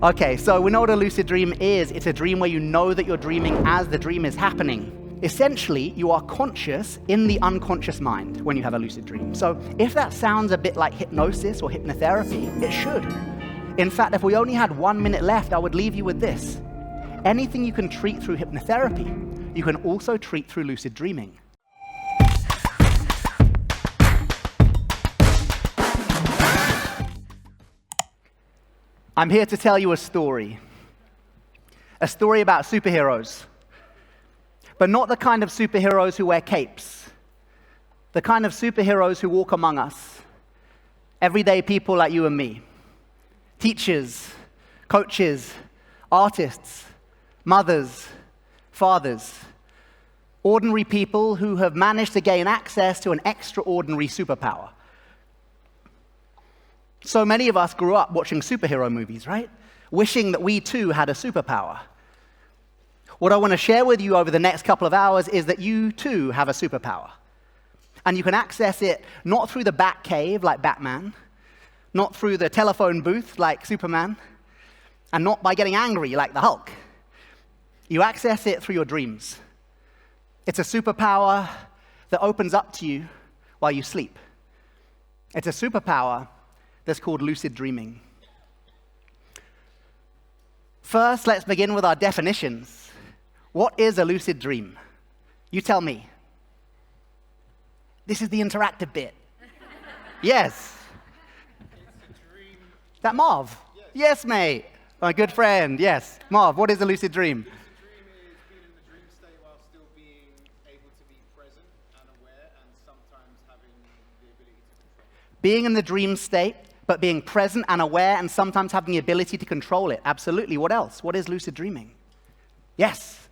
Okay, so we know what a lucid dream is. It's a dream where you know that you're dreaming as the dream is happening. Essentially, you are conscious in the unconscious mind when you have a lucid dream. So if that sounds a bit like hypnosis or hypnotherapy, it should. In fact, if we only had 1 minute left, I would leave you with this. Anything you can treat through hypnotherapy, you can also treat through lucid dreaming. I'm here to tell you a story about superheroes. But not the kind of superheroes who wear capes. The kind of superheroes who walk among us. Everyday people like you and me. Teachers, coaches, artists, mothers, fathers. Ordinary people who have managed to gain access to an extraordinary superpower. So many of us grew up watching superhero movies, right? Wishing that we too had a superpower. What I want to share with you over the next couple of hours is that you too have a superpower. And you can access it not through the Batcave like Batman, not through the telephone booth like Superman, and not by getting angry like the Hulk. You access it through your dreams. It's a superpower that opens up to you while you sleep. It's a superpower that's called lucid dreaming. First, let's begin with our definitions. What is a lucid dream? You tell me. This is the interactive bit. Yes. It's a dream. That Marv? Yes, mate. My good friend. Yes. Marv, what is a lucid dream? Lucid dream is being in the dream state while still being able to be present and aware and sometimes having the ability to control. Being in the dream state, but being present and aware and sometimes having the ability to control it. Absolutely. What else? What is lucid dreaming? Yes.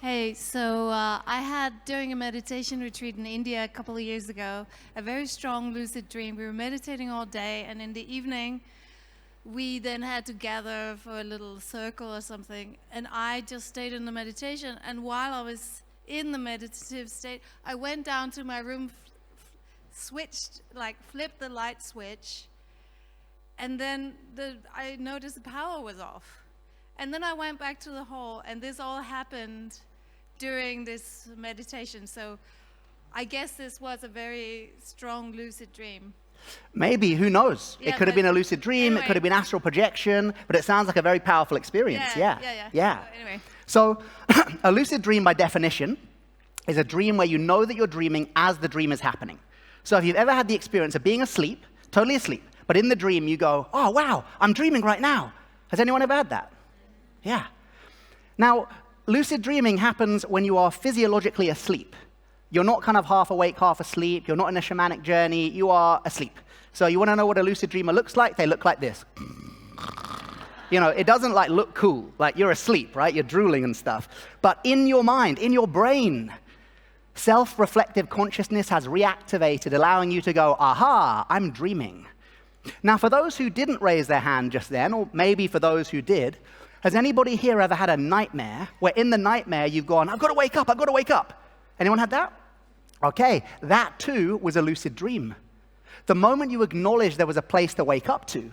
Hey, so I had, during a meditation retreat in India a couple of years ago, a very strong lucid dream. We were meditating all day, and in the evening, we then had to gather for a little circle or something, and I just stayed in the meditation, and while I was in the meditative state, I went down to my room, flipped the light switch, and then I noticed the power was off. And then I went back to the hall, and this all happened during this meditation. So I guess this was a very strong lucid dream. Maybe, who knows? Yeah, it could have been a lucid dream, anyway. It could have been astral projection, but it sounds like a very powerful experience. Yeah. So a lucid dream, by definition, is a dream where you know that you're dreaming as the dream is happening. So if you've ever had the experience of being asleep, totally asleep, but in the dream you go, oh, wow, I'm dreaming right now. Has anyone ever had that? Yeah. Now, lucid dreaming happens when you are physiologically asleep. You're not kind of half awake, half asleep. You're not in a shamanic journey. You are asleep. So you want to know what a lucid dreamer looks like? They look like this. You know, it doesn't look cool. Like you're asleep, right? You're drooling and stuff. But in your mind, in your brain, self-reflective consciousness has reactivated, allowing you to go, aha, I'm dreaming. Now, for those who didn't raise their hand just then, or maybe for those who did, has anybody here ever had a nightmare where in the nightmare you've gone, I've got to wake up, I've got to wake up? Anyone had that? Okay, that too was a lucid dream. The moment you acknowledged there was a place to wake up to,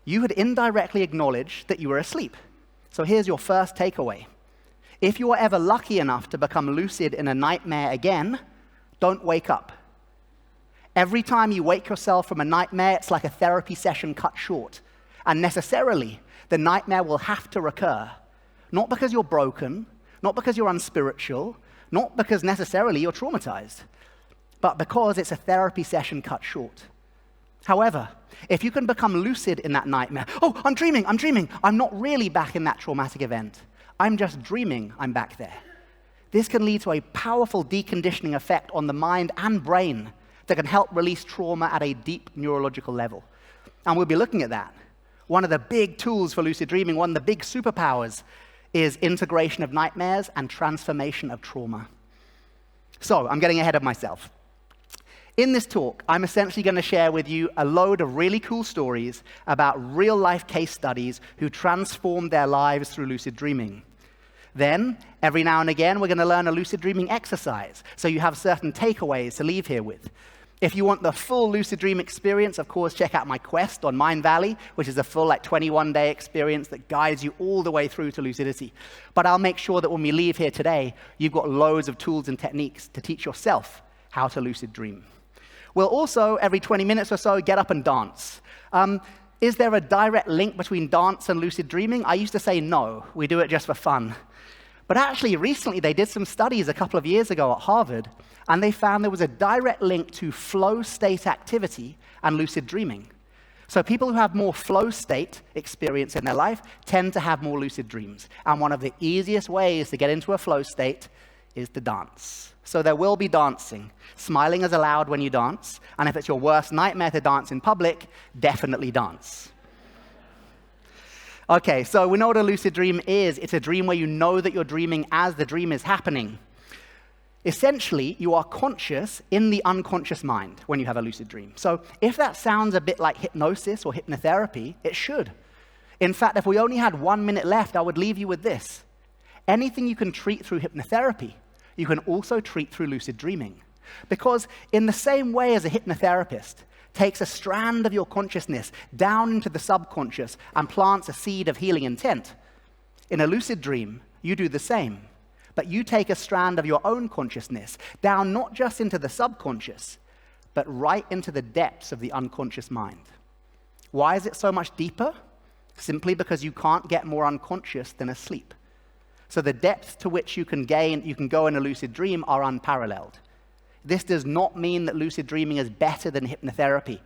you had indirectly acknowledged that you were asleep. So here's your first takeaway. If you are ever lucky enough to become lucid in a nightmare again, don't wake up. Every time you wake yourself from a nightmare, it's like a therapy session cut short. And necessarily, the nightmare will have to recur. Not because you're broken, not because you're unspiritual, not because necessarily you're traumatized, but because it's a therapy session cut short. However, if you can become lucid in that nightmare, oh, I'm dreaming, I'm not really back in that traumatic event. I'm just dreaming I'm back there. This can lead to a powerful deconditioning effect on the mind and brain that can help release trauma at a deep neurological level. And we'll be looking at that. One of the big tools for lucid dreaming, one of the big superpowers, is integration of nightmares and transformation of trauma. So, I'm getting ahead of myself. In this talk, I'm essentially going to share with you a load of really cool stories about real-life case studies who transformed their lives through lucid dreaming. Then, every now and again, we're going to learn a lucid dreaming exercise, so you have certain takeaways to leave here with. If you want the full lucid dream experience, of course, check out my quest on Mindvalley, which is a full 21-day experience that guides you all the way through to lucidity. But I'll make sure that when we leave here today, you've got loads of tools and techniques to teach yourself how to lucid dream. We'll also, every 20 minutes or so, get up and dance. Is there a direct link between dance and lucid dreaming? I used to say no, we do it just for fun. But actually, recently, they did some studies a couple of years ago at Harvard, and they found there was a direct link to flow state activity and lucid dreaming. So people who have more flow state experience in their life tend to have more lucid dreams. And one of the easiest ways to get into a flow state is to dance. So there will be dancing. Smiling is allowed when you dance, and if it's your worst nightmare to dance in public, definitely dance. Okay, so we know what a lucid dream is. It's a dream where you know that you're dreaming as the dream is happening. Essentially, you are conscious in the unconscious mind when you have a lucid dream. So if that sounds a bit like hypnosis or hypnotherapy, it should. In fact, if we only had 1 minute left, I would leave you with this. Anything you can treat through hypnotherapy, you can also treat through lucid dreaming. Because in the same way as a hypnotherapist takes a strand of your consciousness down into the subconscious and plants a seed of healing intent, in a lucid dream, you do the same. But you take a strand of your own consciousness down not just into the subconscious, but right into the depths of the unconscious mind. Why is it so much deeper? Simply because you can't get more unconscious than asleep. So the depths to which you can go in a lucid dream are unparalleled. This does not mean that lucid dreaming is better than hypnotherapy.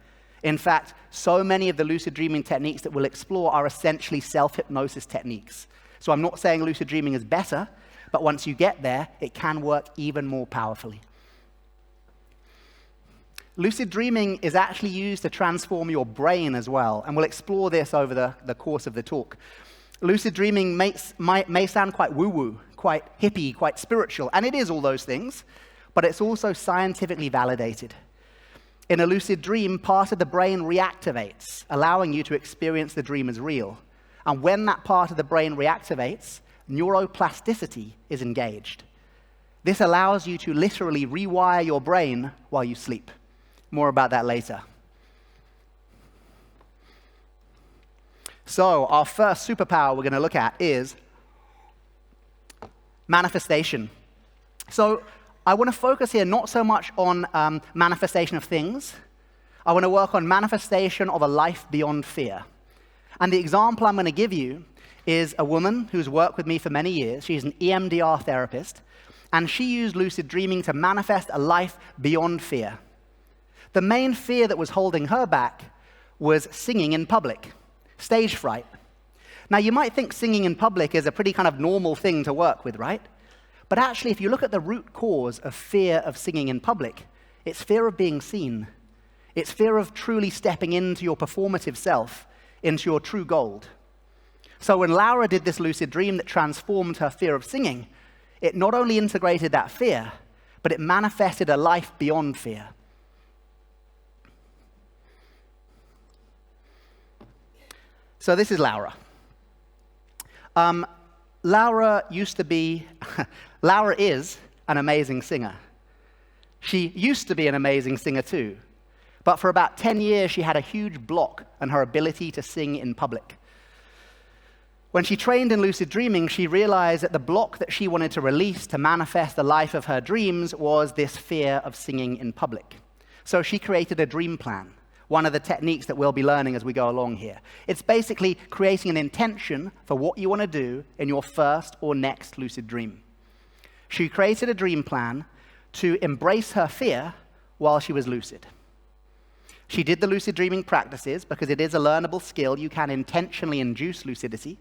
In fact, so many of the lucid dreaming techniques that we'll explore are essentially self-hypnosis techniques. So I'm not saying lucid dreaming is better, but once you get there, it can work even more powerfully. Lucid dreaming is actually used to transform your brain as well, and we'll explore this over the course of the talk. Lucid dreaming may sound quite woo-woo, quite hippie, quite spiritual, and it is all those things, but it's also scientifically validated. In a lucid dream, part of the brain reactivates, allowing you to experience the dream as real. And when that part of the brain reactivates, neuroplasticity is engaged. This allows you to literally rewire your brain while you sleep. More about that later. So, our first superpower we're going to look at is manifestation. So, I want to focus here not so much on manifestation of things. I want to work on manifestation of a life beyond fear. And the example I'm going to give you is a woman who's worked with me for many years. She's an EMDR therapist, and she used lucid dreaming to manifest a life beyond fear. The main fear that was holding her back was singing in public, stage fright. Now, you might think singing in public is a pretty kind of normal thing to work with, right? But actually, if you look at the root cause of fear of singing in public, it's fear of being seen. It's fear of truly stepping into your performative self, into your true gold. So when Laura did this lucid dream that transformed her fear of singing, it not only integrated that fear, but it manifested a life beyond fear. So this is Laura. Laura is an amazing singer. She used to be an amazing singer too, but for about 10 years she had a huge block on her ability to sing in public. When she trained in lucid dreaming, she realized that the block that she wanted to release to manifest the life of her dreams was this fear of singing in public. So she created a dream plan, one of the techniques that we'll be learning as we go along here. It's basically creating an intention for what you want to do in your first or next lucid dream. She created a dream plan to embrace her fear while she was lucid. She did the lucid dreaming practices because it is a learnable skill. You can intentionally induce lucidity.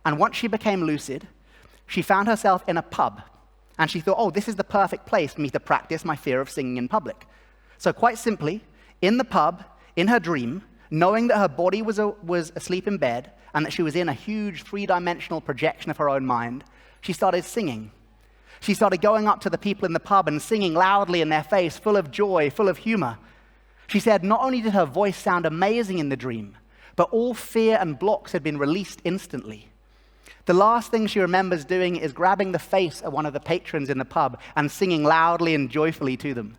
And once she became lucid, she found herself in a pub. And she thought, oh, this is the perfect place for me to practice my fear of singing in public. So quite simply, in the pub, in her dream, knowing that her body was asleep in bed and that she was in a huge three-dimensional projection of her own mind, she started singing. She started going up to the people in the pub and singing loudly in their face, full of joy, full of humor. She said not only did her voice sound amazing in the dream, but all fear and blocks had been released instantly. The last thing she remembers doing is grabbing the face of one of the patrons in the pub and singing loudly and joyfully to them.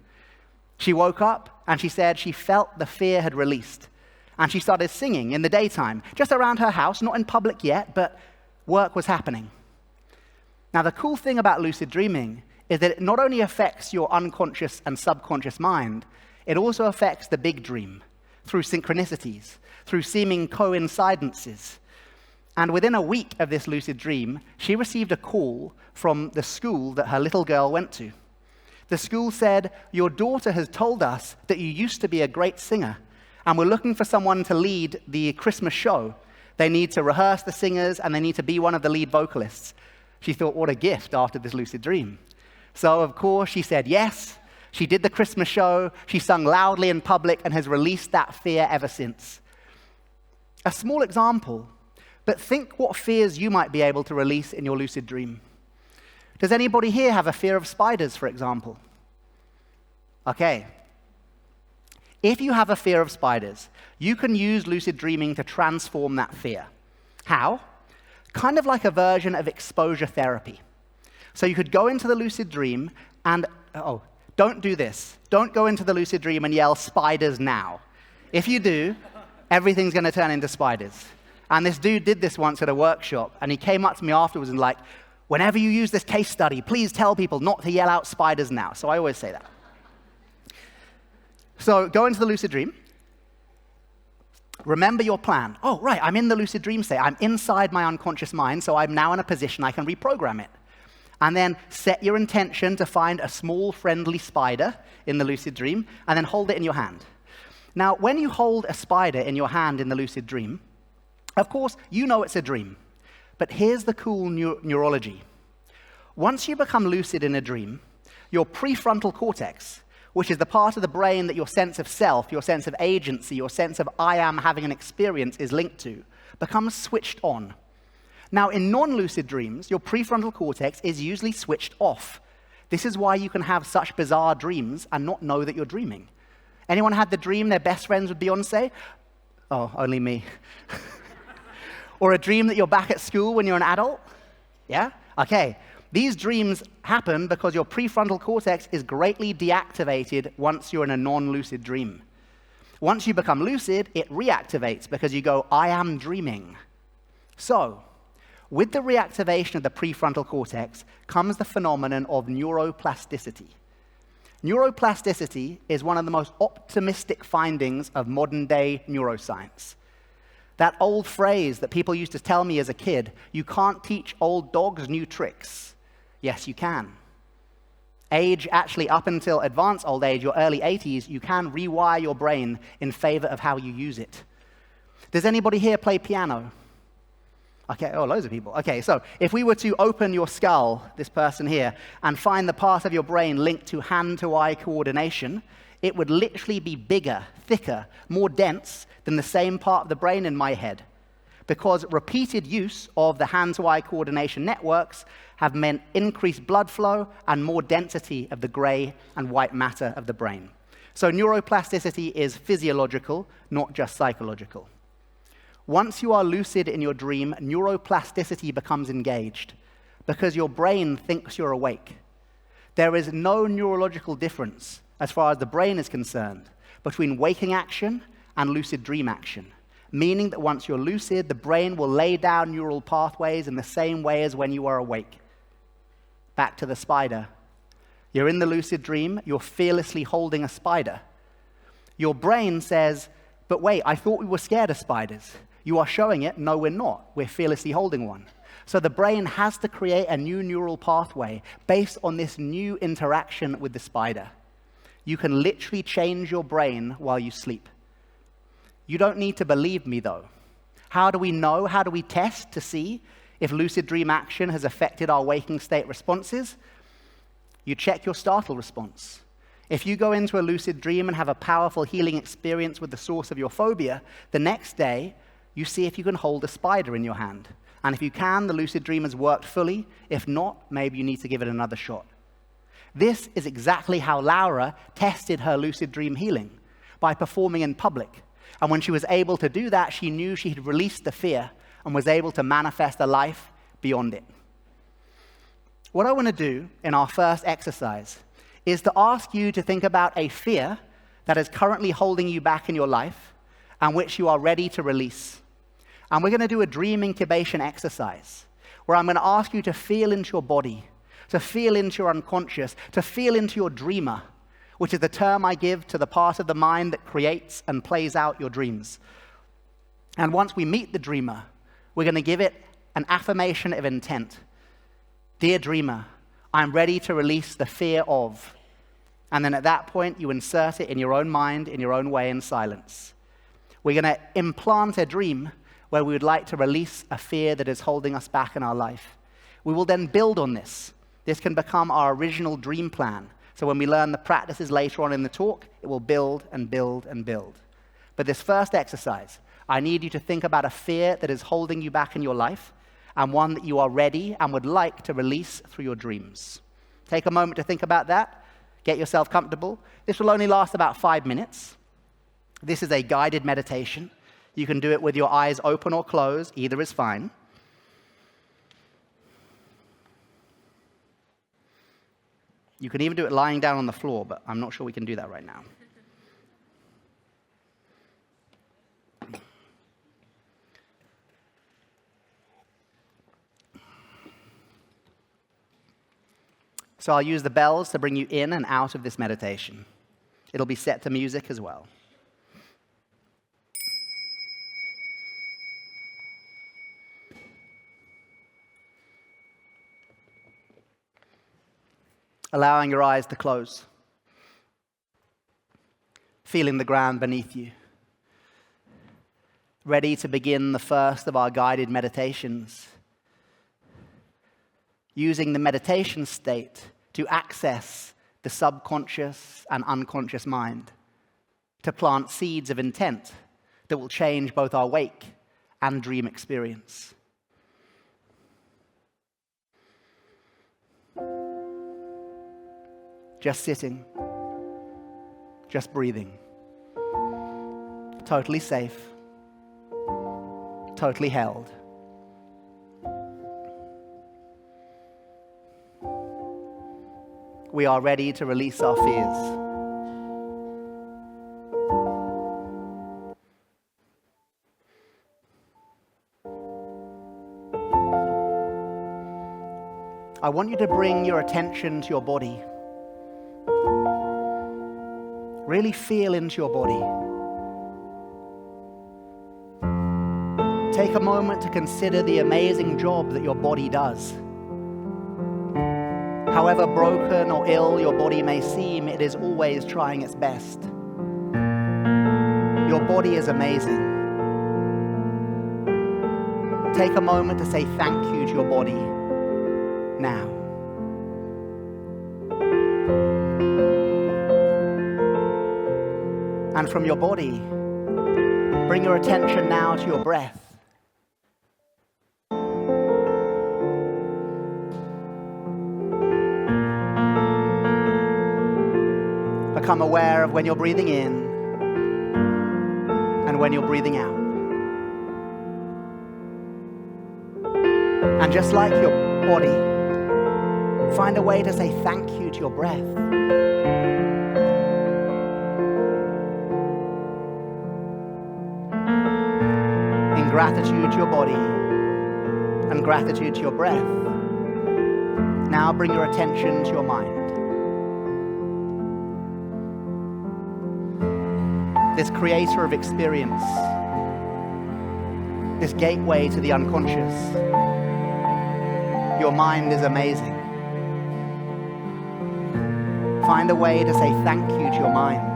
She woke up and she said she felt the fear had released. And she started singing in the daytime, just around her house, not in public yet, but work was happening. Now, the cool thing about lucid dreaming is that it not only affects your unconscious and subconscious mind, it also affects the big dream through synchronicities, through seeming coincidences. And within a week of this lucid dream, she received a call from the school that her little girl went to. The school said, "Your daughter has told us that you used to be a great singer, and we're looking for someone to lead the Christmas show. They need to rehearse the singers, and they need to be one of the lead vocalists." She thought, what a gift after this lucid dream. So, of course, she said yes. She did the Christmas show. She sung loudly in public and has released that fear ever since. A small example, but think what fears you might be able to release in your lucid dream. Does anybody here have a fear of spiders, for example? Okay. If you have a fear of spiders, you can use lucid dreaming to transform that fear. How? Kind of like a version of exposure therapy. So you could go into the lucid dream and, don't do this. Don't go into the lucid dream and yell, "Spiders now." If you do, everything's going to turn into spiders. And this dude did this once at a workshop, and he came up to me afterwards and like, "Whenever you use this case study, please tell people not to yell out 'spiders now.'" So I always say that. So go into the lucid dream. Remember your plan. Oh, right, I'm in the lucid dream state. I'm inside my unconscious mind, so I'm now in a position I can reprogram it. And then set your intention to find a small, friendly spider in the lucid dream, and then hold it in your hand. Now, when you hold a spider in your hand in the lucid dream, of course, you know it's a dream. But here's the cool neurology. Once you become lucid in a dream, your prefrontal cortex, which is the part of the brain that your sense of self, your sense of agency, your sense of I am having an experience is linked to, becomes switched on. Now, in non-lucid dreams, your prefrontal cortex is usually switched off. This is why you can have such bizarre dreams and not know that you're dreaming. Anyone had the dream their best friends with Beyonce? Oh, only me. Or a dream that you're back at school when you're an adult? Yeah? Okay. These dreams happen because your prefrontal cortex is greatly deactivated once you're in a non-lucid dream. Once you become lucid, it reactivates because you go, "I am dreaming." So, with the reactivation of the prefrontal cortex comes the phenomenon of neuroplasticity. Neuroplasticity is one of the most optimistic findings of modern-day neuroscience. That old phrase that people used to tell me as a kid, "You can't teach old dogs new tricks." Yes, you can. Age, actually up until advanced old age, your early 80s, you can rewire your brain in favor of how you use it. Does anybody here play piano? Okay, loads of people. Okay, so if we were to open your skull, this person here, and find the part of your brain linked to hand-to-eye coordination, it would literally be bigger, thicker, more dense than the same part of the brain in my head, because repeated use of the hand-to-eye coordination networks have meant increased blood flow and more density of the gray and white matter of the brain. So neuroplasticity is physiological, not just psychological. Once you are lucid in your dream, neuroplasticity becomes engaged because your brain thinks you're awake. There is no neurological difference, as far as the brain is concerned, between waking action and lucid dream action, meaning that once you're lucid, the brain will lay down neural pathways in the same way as when you are awake. Back to the spider. You're in the lucid dream, you're fearlessly holding a spider. Your brain says, "But wait, I thought we were scared of spiders." You are showing it, "No, we're not. We're fearlessly holding one." So the brain has to create a new neural pathway based on this new interaction with the spider. You can literally change your brain while you sleep. You don't need to believe me, though. How do we know? How do we test to see if lucid dream action has affected our waking state responses? You check your startle response. If you go into a lucid dream and have a powerful healing experience with the source of your phobia, the next day, you see if you can hold a spider in your hand. And if you can, the lucid dream has worked fully. If not, maybe you need to give it another shot. This is exactly how Laura tested her lucid dream healing, by performing in public. And when she was able to do that, she knew she had released the fear and was able to manifest a life beyond it. What I want to do in our first exercise is to ask you to think about a fear that is currently holding you back in your life and which you are ready to release. And we're going to do a dream incubation exercise where I'm going to ask you to feel into your body, to feel into your unconscious, to feel into your dreamer, which is the term I give to the part of the mind that creates and plays out your dreams. And once we meet the dreamer, we're going to give it an affirmation of intent. Dear dreamer, I'm ready to release the fear of. And then at that point, you insert it in your own mind, in your own way, in silence. We're going to implant a dream where we would like to release a fear that is holding us back in our life. We will then build on this. This can become our original dream plan. So when we learn the practices later on in the talk, it will build and build and build. But this first exercise, I need you to think about a fear that is holding you back in your life and one that you are ready and would like to release through your dreams. Take a moment to think about that. Get yourself comfortable. This will only last about 5 minutes. This is a guided meditation. You can do it with your eyes open or closed. Either is fine. You can even do it lying down on the floor, but I'm not sure we can do that right now. So I'll use the bells to bring you in and out of this meditation. It'll be set to music as well. Allowing your eyes to close. Feeling the ground beneath you. Ready to begin the first of our guided meditations. Using the meditation state to access the subconscious and unconscious mind, to plant seeds of intent that will change both our wake and dream experience. Just sitting, just breathing, totally safe, totally held. We are ready to release our fears. I want you to bring your attention to your body. Really feel into your body. Take a moment to consider the amazing job that your body does. However broken or ill your body may seem, it is always trying its best. Your body is amazing. Take a moment to say thank you to your body now. And from your body, bring your attention now to your breath. Become aware of when you're breathing in and when you're breathing out. And just like your body, find a way to say thank you to your breath. In gratitude to your body and gratitude to your breath, now bring your attention to your mind. This creator of experience, this gateway to the unconscious. Your mind is amazing. Find a way to say thank you to your mind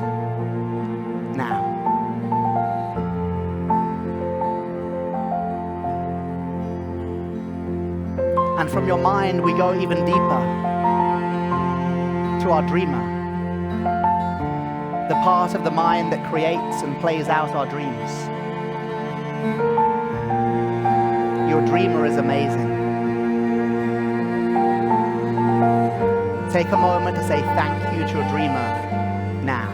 now. And from your mind, we go even deeper to our dreamer. The part of the mind that creates and plays out our dreams. Your dreamer is amazing. Take a moment to say thank you to your dreamer now.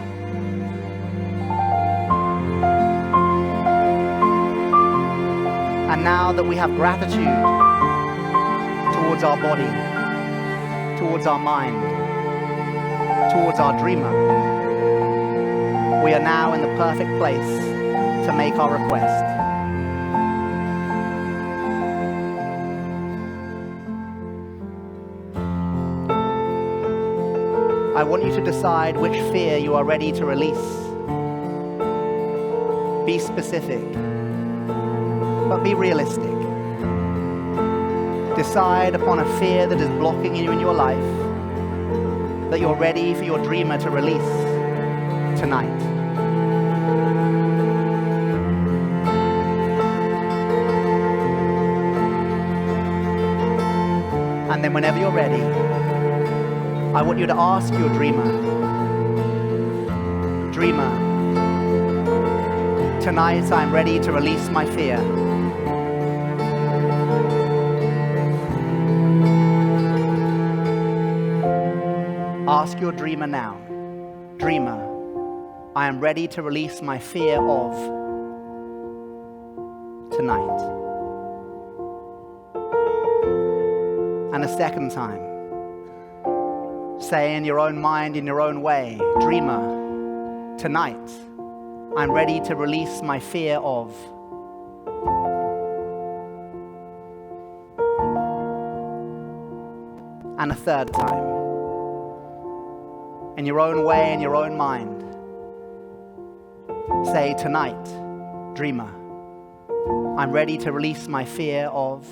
And now that we have gratitude towards our body, towards our mind, towards our dreamer, we are now in the perfect place to make our request. I want you to decide which fear you are ready to release. Be specific, but be realistic. Decide upon a fear that is blocking you in your life that you're ready for your dreamer to release tonight. And then whenever you're ready, I want you to ask your dreamer, dreamer, tonight I'm ready to release my fear. Ask your dreamer now, dreamer, I am ready to release my fear of tonight. And a second time, say in your own mind, in your own way, dreamer, tonight, I'm ready to release my fear of. And a third time, in your own way, in your own mind, say, tonight, dreamer, I'm ready to release my fear of.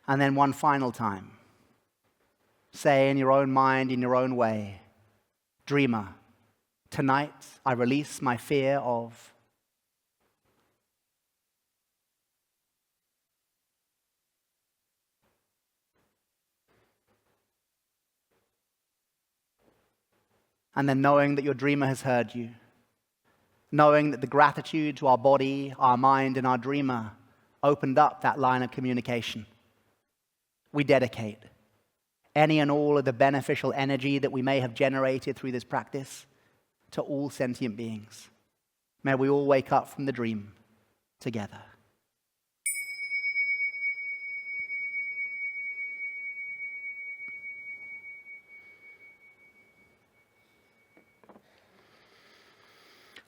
And then one final time, say in your own mind, in your own way, dreamer, tonight I release my fear of. And then knowing that your dreamer has heard you, knowing that the gratitude to our body, our mind, and our dreamer opened up that line of communication. We dedicate any and all of the beneficial energy that we may have generated through this practice to all sentient beings. May we all wake up from the dream together.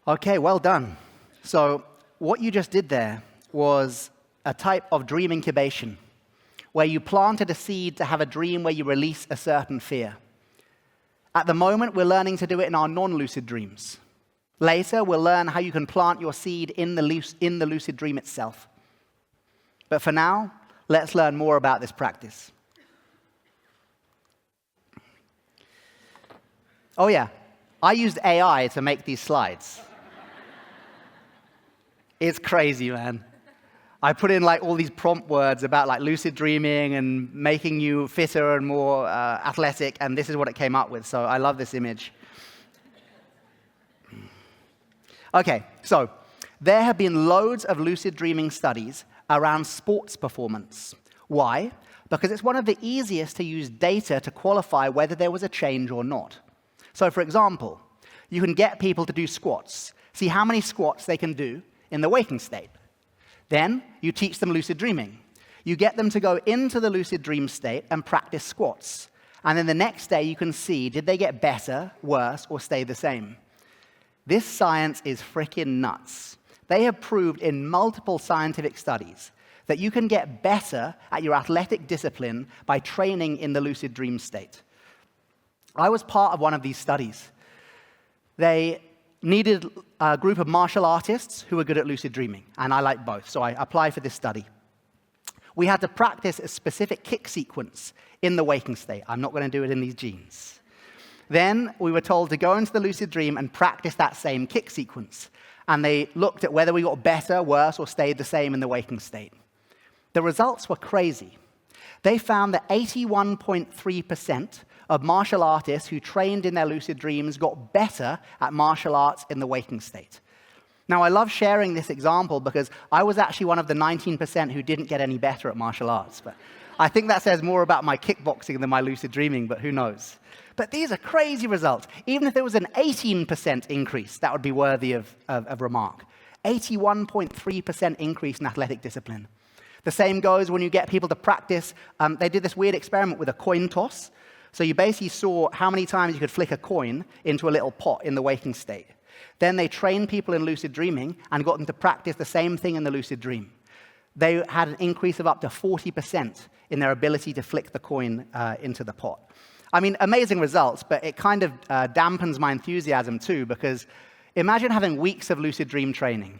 Okay, well done. So what you just did there was a type of dream incubation, where you planted a seed to have a dream where you release a certain fear. At the moment, we're learning to do it in our non-lucid dreams. Later, we'll learn how you can plant your seed in the lucid dream itself. But for now, let's learn more about this practice. Oh yeah, I used AI to make these slides. It's crazy, man. I put in like all these prompt words about like lucid dreaming and making you fitter and more athletic, and this is what it came up with. So I love this image. Okay, so there have been loads of lucid dreaming studies around sports performance. Why? Because it's one of the easiest to use data to qualify whether there was a change or not. So for example, you can get people to do squats, see how many squats they can do in the waking state. Then you teach them lucid dreaming. You get them to go into the lucid dream state and practice squats. And then the next day you can see, did they get better, worse, or stay the same? This science is freaking nuts. They have proved in multiple scientific studies that you can get better at your athletic discipline by training in the lucid dream state. I was part of one of these studies. They needed a group of martial artists who were good at lucid dreaming, and I like both, so I applied for this study. We had to practice a specific kick sequence in the waking state. I'm not going to do it in these jeans. Then we were told to go into the lucid dream and practice that same kick sequence, and they looked at whether we got better, worse, or stayed the same in the waking state. The results were crazy. They found that 81.3% of martial artists who trained in their lucid dreams got better at martial arts in the waking state. Now, I love sharing this example because I was actually one of the 19% who didn't get any better at martial arts. But I think that says more about my kickboxing than my lucid dreaming, but who knows? But these are crazy results. Even if there was an 18% increase, that would be worthy of remark. 81.3% increase in athletic discipline. The same goes when you get people to practice. They did this weird experiment with a coin toss. So you basically saw how many times you could flick a coin into a little pot in the waking state. Then they trained people in lucid dreaming and got them to practice the same thing in the lucid dream. They had an increase of up to 40% in their ability to flick the coin into the pot. I mean, amazing results, but it kind of dampens my enthusiasm too, because imagine having weeks of lucid dream training,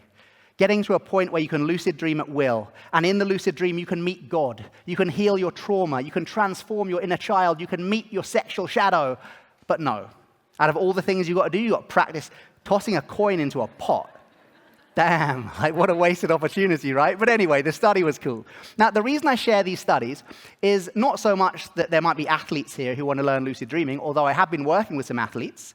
getting to a point where you can lucid dream at will, and in the lucid dream you can meet God, you can heal your trauma, you can transform your inner child, you can meet your sexual shadow. But no, out of all the things you've got to do, you've got to practice tossing a coin into a pot. Damn, like what a wasted opportunity, right? But anyway, the study was cool. Now, the reason I share these studies is not so much that there might be athletes here who want to learn lucid dreaming, although I have been working with some athletes,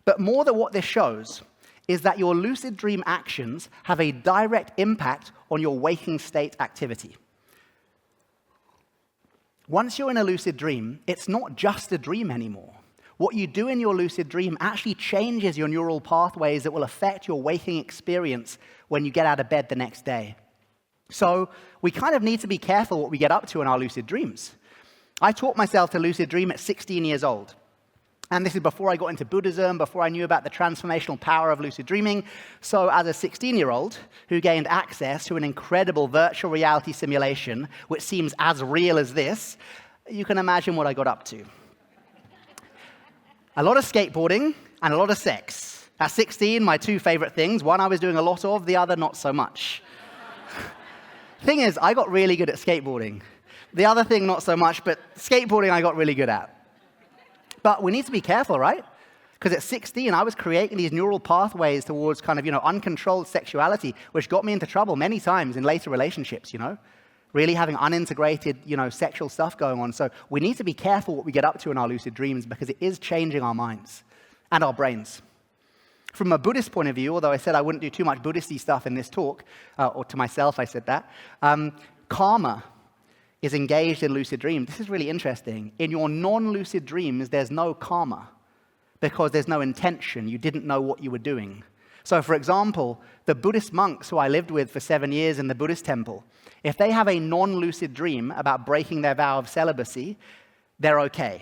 but more that what this shows is that your lucid dream actions have a direct impact on your waking state activity. Once you're in a lucid dream, it's not just a dream anymore. What you do in your lucid dream actually changes your neural pathways that will affect your waking experience when you get out of bed the next day. So we kind of need to be careful what we get up to in our lucid dreams. I taught myself to lucid dream at 16 years old. And this is before I got into Buddhism, before I knew about the transformational power of lucid dreaming. So as a 16-year-old who gained access to an incredible virtual reality simulation, which seems as real as this, you can imagine what I got up to. A lot of skateboarding and a lot of sex. At 16, my two favorite things. One I was doing a lot of, the other not so much. Thing is, I got really good at skateboarding. The other thing, not so much, but skateboarding I got really good at. But we need to be careful, right? Because at 16, I was creating these neural pathways towards kind of, uncontrolled sexuality, which got me into trouble many times in later relationships, Really having unintegrated, sexual stuff going on. So we need to be careful what we get up to in our lucid dreams because it is changing our minds and our brains. From a Buddhist point of view, although I said I wouldn't do too much Buddhist-y stuff in this talk, or to myself I said that, karma is engaged in lucid dreams. This is really interesting. In your non-lucid dreams, there's no karma because there's no intention. You didn't know what you were doing. So, for example, the Buddhist monks who I lived with for 7 years in the Buddhist temple, if they have a non-lucid dream about breaking their vow of celibacy, they're okay.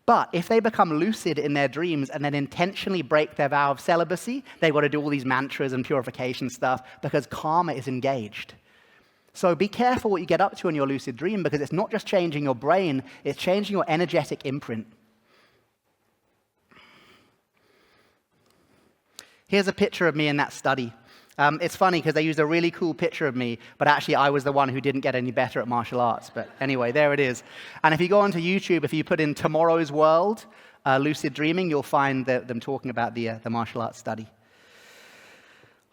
But if they become lucid in their dreams and then intentionally break their vow of celibacy, they've got to do all these mantras and purification stuff because karma is engaged. So be careful what you get up to in your lucid dream because it's not just changing your brain, it's changing your energetic imprint. Here's a picture of me in that study. It's funny because they used a really cool picture of me, but actually I was the one who didn't get any better at martial arts. But anyway, there it is. And if you go onto YouTube, if you put in Tomorrow's World, lucid dreaming, you'll find them talking about the martial arts study.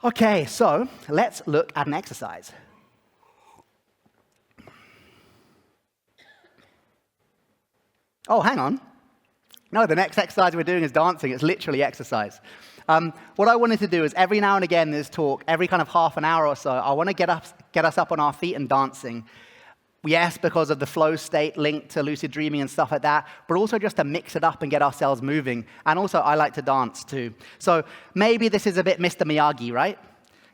Okay, so let's look at an exercise. Oh, hang on. No, the next exercise we're doing is dancing. It's literally exercise. What I wanted to do is every now and again in this talk, every kind of half an hour or so, I want to get us up on our feet and dancing. Yes, because of the flow state linked to lucid dreaming and stuff like that, but also just to mix it up and get ourselves moving. And also, I like to dance too. So maybe this is a bit Mr. Miyagi, right?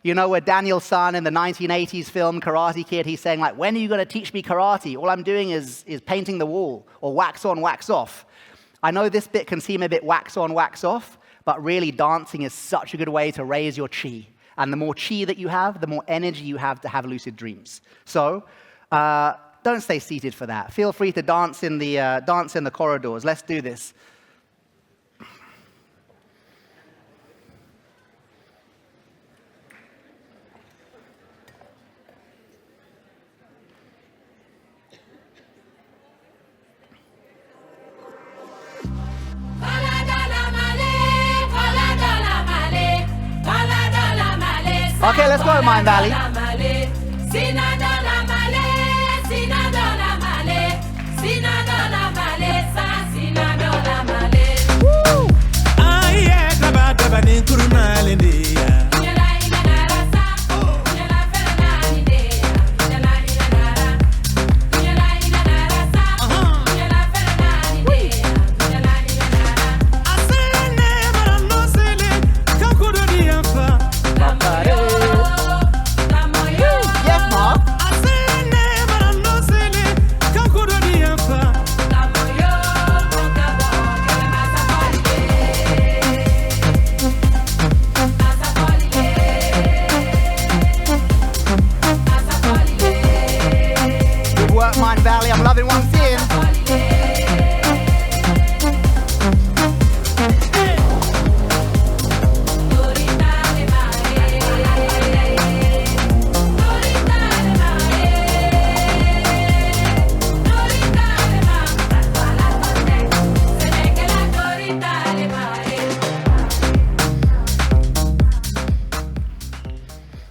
Where Daniel San in the 1980s film Karate Kid, he's saying, when are you going to teach me karate? All I'm doing is painting the wall, or wax on, wax off. I know this bit can seem a bit wax on, wax off, but really dancing is such a good way to raise your chi. And the more chi that you have, the more energy you have to have lucid dreams. So don't stay seated for that. Feel free to dance in the corridors. Let's do this. Okay, let's go, Mindvalley.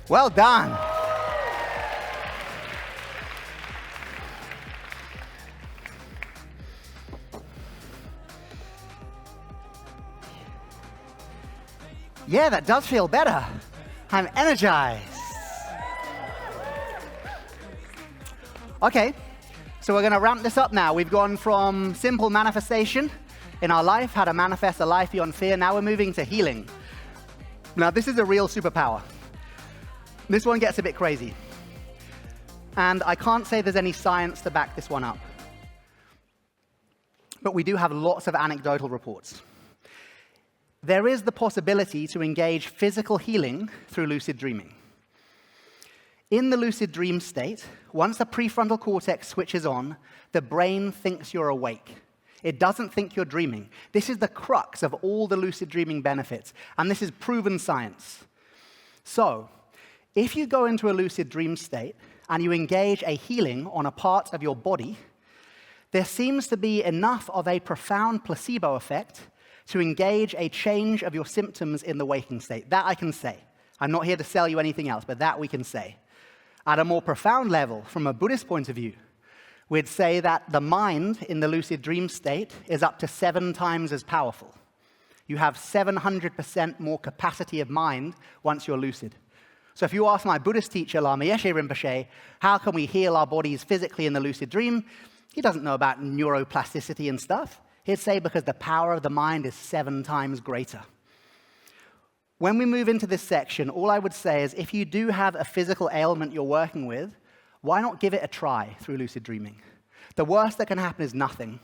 Well done. Yeah, that does feel better. I'm energized. Okay, so we're going to ramp this up now. We've gone from simple manifestation in our life, how to manifest a life beyond fear. Now we're moving to healing. Now, this is a real superpower. This one gets a bit crazy. And I can't say there's any science to back this one up. But we do have lots of anecdotal reports. There is the possibility to engage physical healing through lucid dreaming. In the lucid dream state, once the prefrontal cortex switches on, the brain thinks you're awake. It doesn't think you're dreaming. This is the crux of all the lucid dreaming benefits, and this is proven science. So, if you go into a lucid dream state and you engage a healing on a part of your body, there seems to be enough of a profound placebo effect to engage a change of your symptoms in the waking state. That I can say. I'm not here to sell you anything else, but that we can say. At a more profound level, from a Buddhist point of view, we'd say that the mind in the lucid dream state is up to 7 times as powerful. You have 700% more capacity of mind once you're lucid. So if you ask my Buddhist teacher, Lama Yeshe Rinpoche, how can we heal our bodies physically in the lucid dream? He doesn't know about neuroplasticity and stuff. He'd say because the power of the mind is 7 times greater. When we move into this section, all I would say is if you do have a physical ailment you're working with, why not give it a try through lucid dreaming? The worst that can happen is nothing.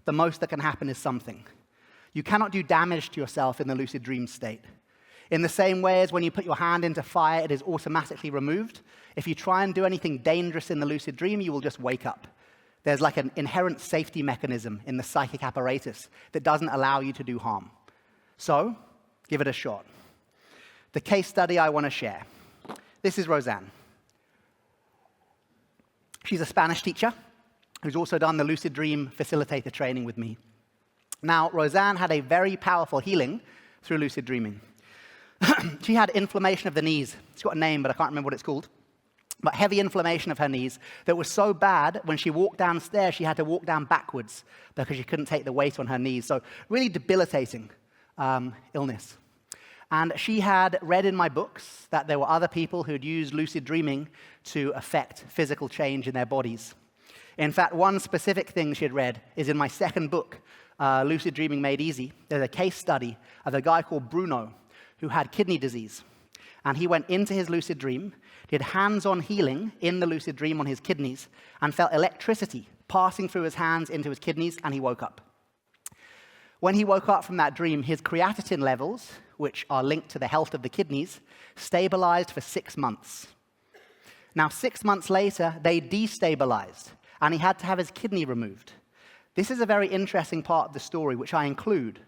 The most that can happen is something. You cannot do damage to yourself in the lucid dream state. In the same way as when you put your hand into fire, it is automatically removed. If you try and do anything dangerous in the lucid dream, you will just wake up. There's like an inherent safety mechanism in the psychic apparatus that doesn't allow you to do harm. So, give it a shot. The case study I want to share. This is Roseanne. She's a Spanish teacher who's also done the lucid dream facilitator training with me. Now, Roseanne had a very powerful healing through lucid dreaming. She had inflammation of the knees. It's got a name, but I can't remember what it's called. But heavy inflammation of her knees that was so bad, when she walked downstairs, she had to walk down backwards because she couldn't take the weight on her knees. So really debilitating illness. And she had read in my books that there were other people who'd used lucid dreaming to affect physical change in their bodies. In fact, one specific thing she had read is in my second book, Lucid Dreaming Made Easy. There's a case study of a guy called Bruno who had kidney disease. And he went into his lucid dream, did hands-on healing in the lucid dream on his kidneys, and felt electricity passing through his hands into his kidneys, and he woke up. When he woke up from that dream, his creatinine levels, which are linked to the health of the kidneys, stabilized for 6 months. Now, 6 months later, they destabilized, and he had to have his kidney removed. This is a very interesting part of the story, which I include,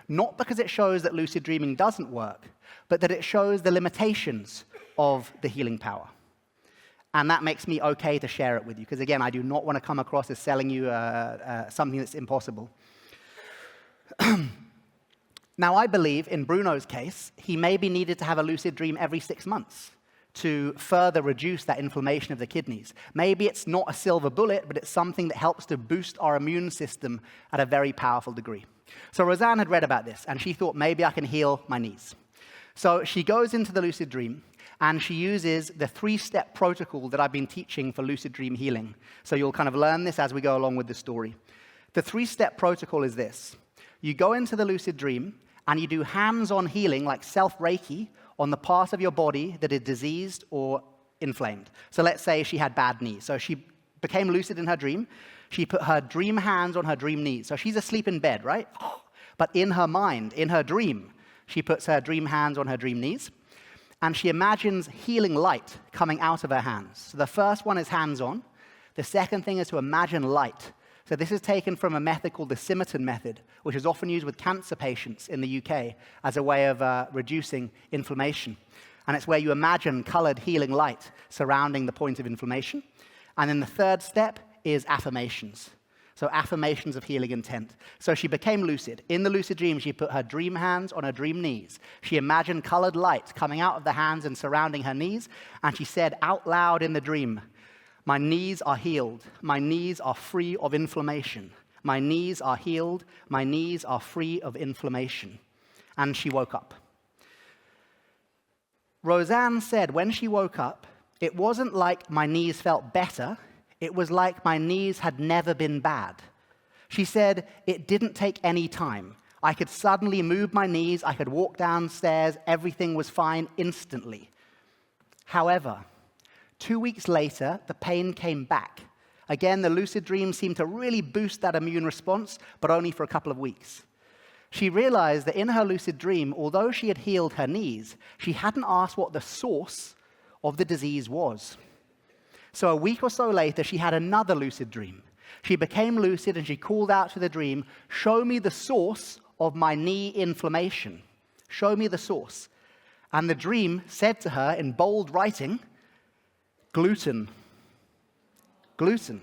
not because it shows that lucid dreaming doesn't work, but that it shows the limitations of the healing power. And that makes me okay to share it with you, because again, I do not want to come across as selling you something that's impossible. Now, I believe, in Bruno's case, he maybe needed to have a lucid dream every 6 months to further reduce that inflammation of the kidneys. Maybe it's not a silver bullet, but it's something that helps to boost our immune system at a very powerful degree. So Roseanne had read about this, and she thought, maybe I can heal my knees. So she goes into the lucid dream, and she uses the 3-step protocol that I've been teaching for lucid dream healing. So you'll kind of learn this as we go along with the story. The 3-step protocol is this. You go into the lucid dream, and you do hands-on healing, like self-Reiki, on the part of your body that is diseased or inflamed. So let's say she had bad knees. So she became lucid in her dream. She put her dream hands on her dream knees. So she's asleep in bed, right? But in her mind, in her dream, she puts her dream hands on her dream knees. And she imagines healing light coming out of her hands. So the first one is hands-on. The second thing is to imagine light. So this is taken from a method called the Simerton method, which is often used with cancer patients in the UK as a way of reducing inflammation. And it's where you imagine colored healing light surrounding the point of inflammation. And then the third step is affirmations. So affirmations of healing intent. So she became lucid. In the lucid dream, she put her dream hands on her dream knees. She imagined colored light coming out of the hands and surrounding her knees. And she said out loud in the dream, "My knees are healed. My knees are free of inflammation. My knees are healed. My knees are free of inflammation." And she woke up. Roseanne said when she woke up, it wasn't like my knees felt better. It was like my knees had never been bad. She said it didn't take any time. I could suddenly move my knees. I could walk downstairs. Everything was fine instantly. However, 2 weeks later, the pain came back. Again, the lucid dream seemed to really boost that immune response, but only for a couple of weeks. She realized that in her lucid dream, although she had healed her knees, she hadn't asked what the source of the disease was. So a week or so later, she had another lucid dream. She became lucid and she called out to the dream, "Show me the source of my knee inflammation. Show me the source." And the dream said to her in bold writing, "Gluten. Gluten."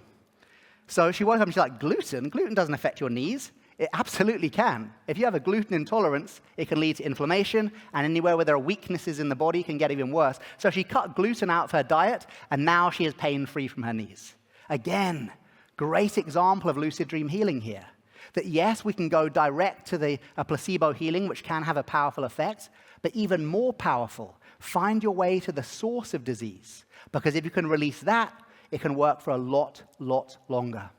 So she woke up and she's like, "Gluten? Gluten doesn't affect your knees." It absolutely can. If you have a gluten intolerance, it can lead to inflammation, and anywhere where there are weaknesses in the body can get even worse. So she cut gluten out of her diet, and now she is pain-free from her knees. Again, great example of lucid dream healing here. That yes, we can go direct to a placebo healing, which can have a powerful effect, but even more powerful, find your way to the source of disease. Because if you can release that, it can work for a lot longer.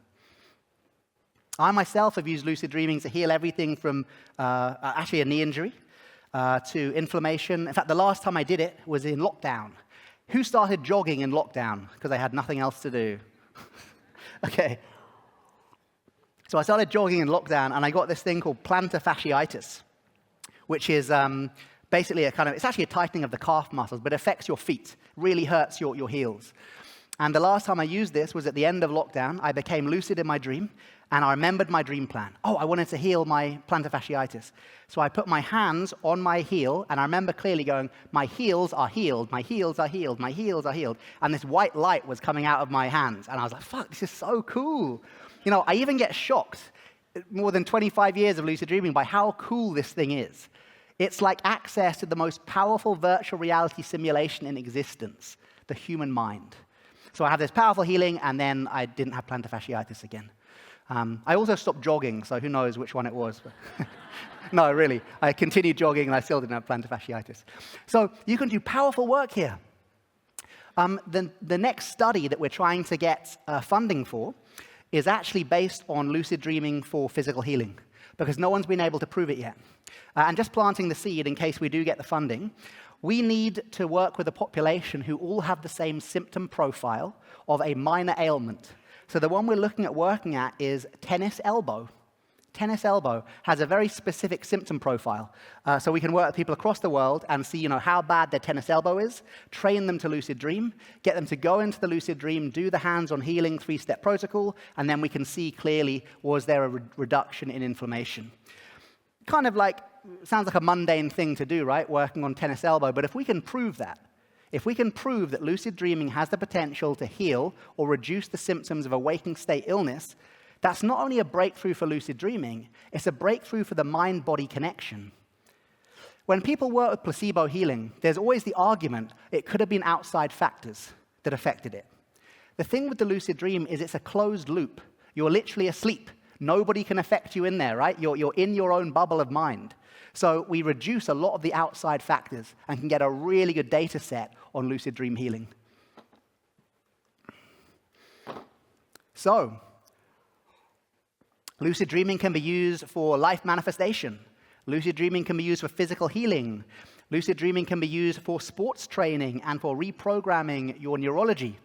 I myself have used lucid dreaming to heal everything from actually a knee injury to inflammation. In fact, the last time I did it was in lockdown. Who started jogging in lockdown because they had nothing else to do? Okay. So I started jogging in lockdown, and I got this thing called plantar fasciitis, which is basically it's actually a tightening of the calf muscles, but it affects your feet, really hurts your heels. And the last time I used this was at the end of lockdown. I became lucid in my dream, and I remembered my dream plan. Oh, I wanted to heal my plantar fasciitis. So I put my hands on my heel, and I remember clearly going, "My heels are healed, my heels are healed, my heels are healed." And this white light was coming out of my hands. And I was like, fuck, this is so cool. I even get shocked, more than 25 years of lucid dreaming, by how cool this thing is. It's like access to the most powerful virtual reality simulation in existence, the human mind. So I have this powerful healing, and then I didn't have plantar fasciitis again. I also stopped jogging, so who knows which one it was. No, really. I continued jogging, and I still didn't have plantar fasciitis. So you can do powerful work here. The next study that we're trying to get funding for is actually based on lucid dreaming for physical healing, because no one's been able to prove it yet. And just planting the seed in case we do get the funding, we need to work with a population who all have the same symptom profile of a minor ailment. So the one we're looking at working at is tennis elbow. Tennis elbow has a very specific symptom profile. So we can work with people across the world and see, how bad their tennis elbow is, train them to lucid dream, get them to go into the lucid dream, do the hands-on healing 3-step protocol, and then we can see clearly, was there a reduction in inflammation. Kind of sounds like a mundane thing to do, right? Working on tennis elbow. But if we can prove that, if we can prove that lucid dreaming has the potential to heal or reduce the symptoms of a waking state illness, that's not only a breakthrough for lucid dreaming, it's a breakthrough for the mind-body connection. When people work with placebo healing, there's always the argument it could have been outside factors that affected it. The thing with the lucid dream is it's a closed loop. You're literally asleep. Nobody can affect you in there, right? You're in your own bubble of mind. So we reduce a lot of the outside factors and can get a really good data set on lucid dream healing. So, lucid dreaming can be used for life manifestation. Lucid dreaming can be used for physical healing. Lucid dreaming can be used for sports training and for reprogramming your neurology.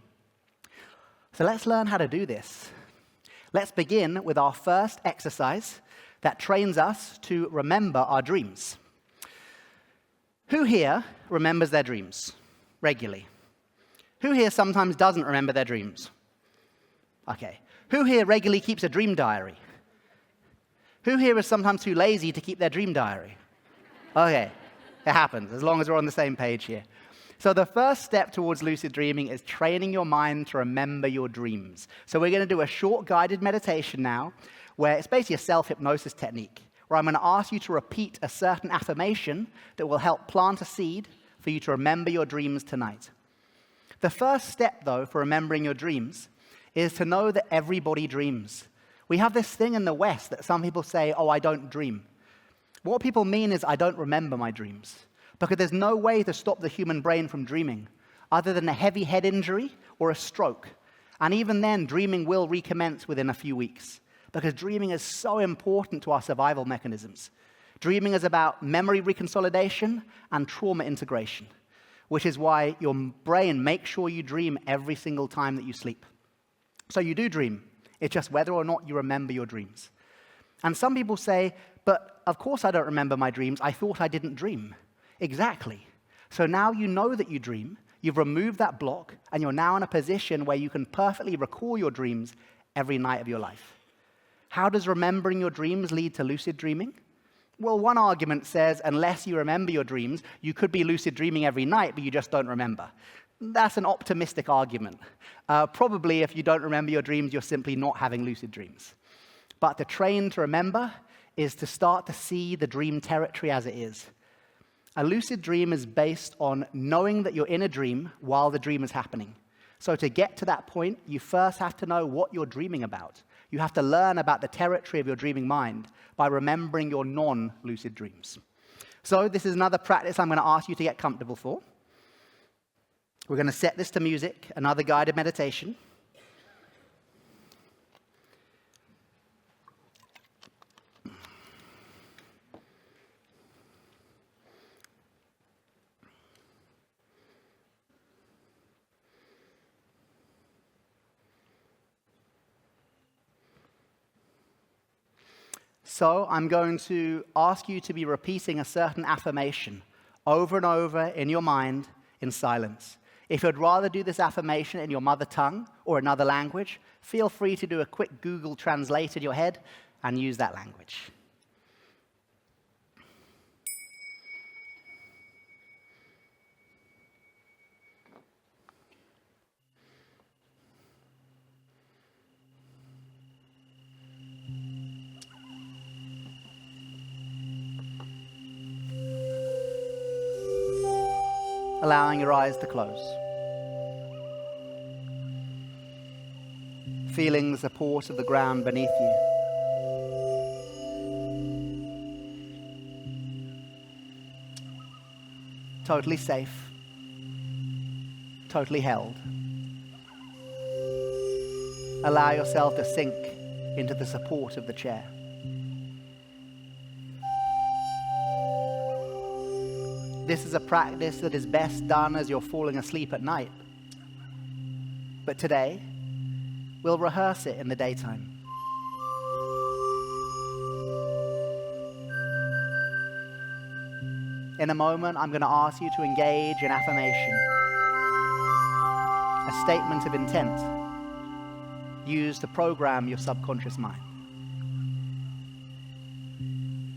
So let's learn how to do this. Let's begin with our first exercise that trains us to remember our dreams. Who here remembers their dreams regularly? Who here sometimes doesn't remember their dreams? Okay. Who here regularly keeps a dream diary? Who here is sometimes too lazy to keep their dream diary? Okay. It happens, as long as we're on the same page here. So the first step towards lucid dreaming is training your mind to remember your dreams. So we're going to do a short guided meditation now, where it's basically a self-hypnosis technique, where I'm going to ask you to repeat a certain affirmation that will help plant a seed for you to remember your dreams tonight. The first step, though, for remembering your dreams is to know that everybody dreams. We have this thing in the West that some people say, oh, I don't dream. What people mean is I don't remember my dreams, because there's no way to stop the human brain from dreaming other than a heavy head injury or a stroke. And even then, dreaming will recommence within a few weeks, because dreaming is so important to our survival mechanisms. Dreaming is about memory reconsolidation and trauma integration, which is why your brain makes sure you dream every single time that you sleep. So you do dream. It's just whether or not you remember your dreams. And some people say, but of course I don't remember my dreams. I thought I didn't dream. Exactly. So now you know that you dream, you've removed that block, and you're now in a position where you can perfectly recall your dreams every night of your life. How does remembering your dreams lead to lucid dreaming? Well, one argument says, unless you remember your dreams, you could be lucid dreaming every night, but you just don't remember. That's an optimistic argument. Probably if you don't remember your dreams, you're simply not having lucid dreams. But to train to remember is to start to see the dream territory as it is. A lucid dream is based on knowing that you're in a dream while the dream is happening. So to get to that point, you first have to know what you're dreaming about. You have to learn about the territory of your dreaming mind by remembering your non-lucid dreams. So this is another practice I'm going to ask you to get comfortable for. We're going to set this to music, another guided meditation. So I'm going to ask you to be repeating a certain affirmation over and over in your mind in silence. If you'd rather do this affirmation in your mother tongue or another language, feel free to do a quick Google Translate in your head and use that language. Allowing your eyes to close. Feeling the support of the ground beneath you. Totally safe. Totally held. Allow yourself to sink into the support of the chair. This is a practice that is best done as you're falling asleep at night. But today, we'll rehearse it in the daytime. In a moment, I'm going to ask you to engage in affirmation, a statement of intent used to program your subconscious mind.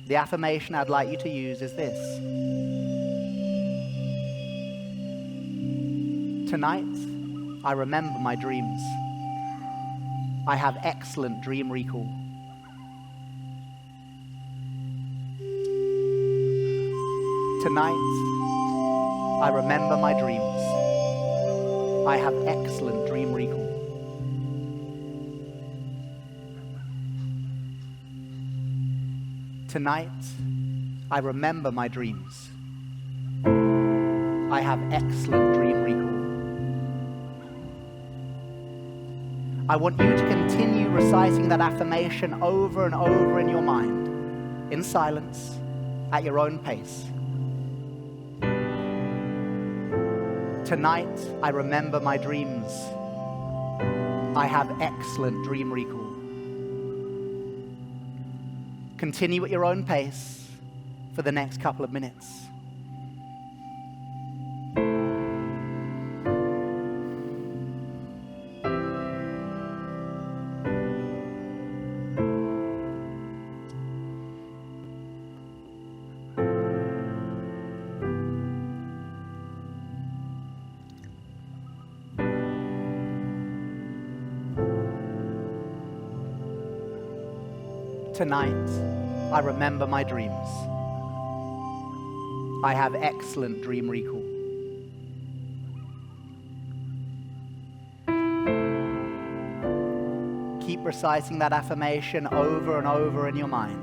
The affirmation I'd like you to use is this. Tonight, I remember my dreams. I have excellent dream recall. Tonight, I remember my dreams. I have excellent dream recall. Tonight, I remember my dreams. I have excellent dream recall. I want you to continue reciting that affirmation over and over in your mind, in silence, at your own pace. Tonight, I remember my dreams. I have excellent dream recall. Continue at your own pace for the next couple of minutes. Tonight, I remember my dreams. I have excellent dream recall. Keep reciting that affirmation over and over in your mind.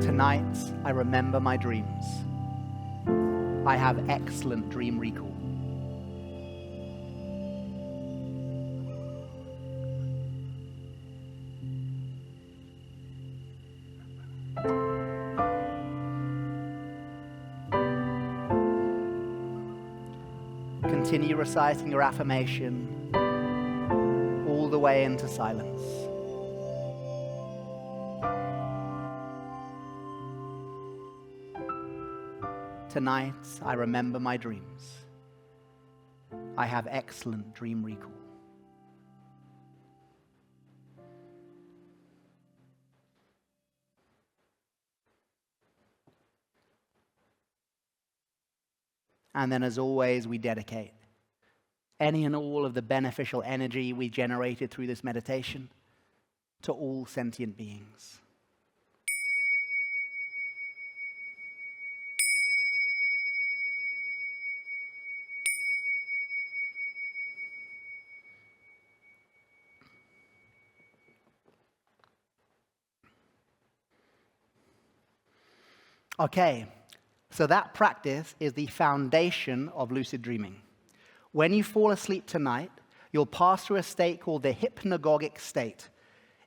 Tonight, I remember my dreams. I have excellent dream recall. Continue reciting your affirmation all the way into silence. Tonight, I remember my dreams. I have excellent dream recall. And then, as always, we dedicate any and all of the beneficial energy we generated through this meditation to all sentient beings. Okay, so that practice is the foundation of lucid dreaming. When you fall asleep tonight, you'll pass through a state called the hypnagogic state.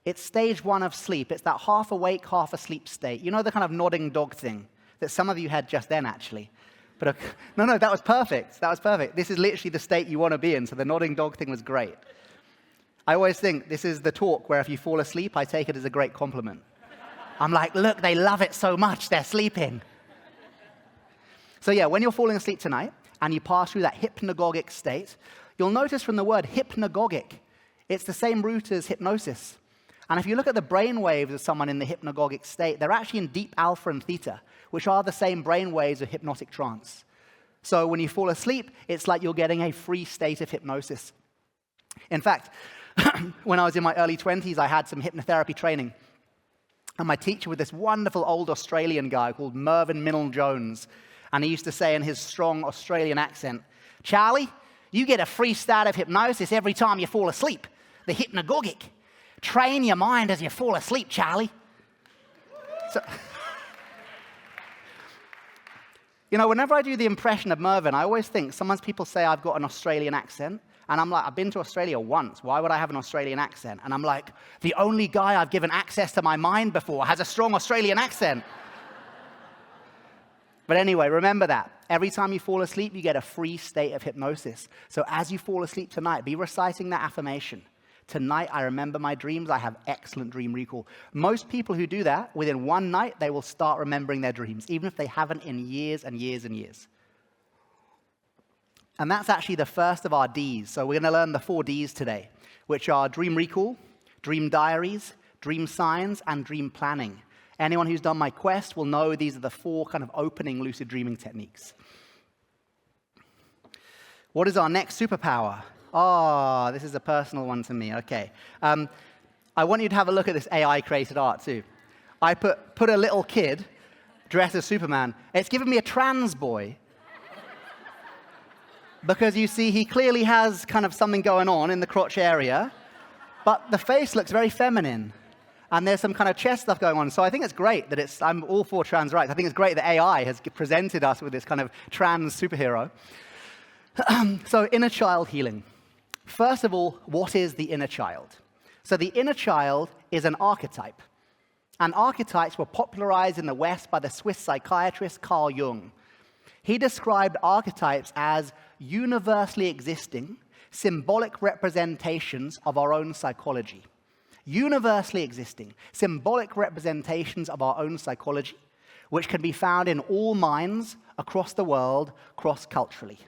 It's stage 1 of sleep. It's that half awake, half asleep state. You know the kind of nodding dog thing that some of you had just then, actually. But no, that was perfect. That was perfect. This is literally the state you want to be in, so the nodding dog thing was great. I always think this is the talk where if you fall asleep, I take it as a great compliment. I'm like, look, they love it so much, they're sleeping. So yeah, when you're falling asleep tonight and you pass through that hypnagogic state, you'll notice from the word hypnagogic, it's the same root as hypnosis. And if you look at the brain waves of someone in the hypnagogic state, they're actually in deep alpha and theta, which are the same brain waves of hypnotic trance. So when you fall asleep, it's like you're getting a free state of hypnosis. In fact, when I was in my early 20s, I had some hypnotherapy training. And my teacher was this wonderful old Australian guy called Mervyn Minnell-Jones. And he used to say in his strong Australian accent, "Charlie, you get a free start of hypnosis every time you fall asleep. The hypnagogic. Train your mind as you fall asleep, Charlie." So, you know, whenever I do the impression of Mervyn, I always think, sometimes people say I've got an Australian accent. And I'm like, I've been to Australia once. Why would I have an Australian accent? And I'm like, the only guy I've given access to my mind before has a strong Australian accent. But anyway, remember that. Every time you fall asleep, you get a free state of hypnosis. So as you fall asleep tonight, be reciting that affirmation. Tonight, I remember my dreams. I have excellent dream recall. Most people who do that, within one night, they will start remembering their dreams, even if they haven't in years and years and years. And that's actually the first of our Ds. So we're going to learn the 4 Ds today, which are dream recall, dream diaries, dream signs, and dream planning. Anyone who's done my quest will know these are the 4 kind of opening lucid dreaming techniques. What is our next superpower? Oh, this is a personal one to me. Okay. I want you to have a look at this AI-created art, too. I put a little kid dressed as Superman. It's given me a trans boy. Because you see, he clearly has kind of something going on in the crotch area, but the face looks very feminine, and there's some kind of chest stuff going on. So I think it's great that I'm all for trans rights. I think it's great that AI has presented us with this kind of trans superhero. So inner child healing. First of all, what is the inner child? So the inner child is an archetype. And archetypes were popularized in the West by the Swiss psychiatrist Carl Jung. He described archetypes as universally existing, symbolic representations of our own psychology. universally existing, symbolic representations of our own psychology, which can be found in all minds across the world, cross-culturally.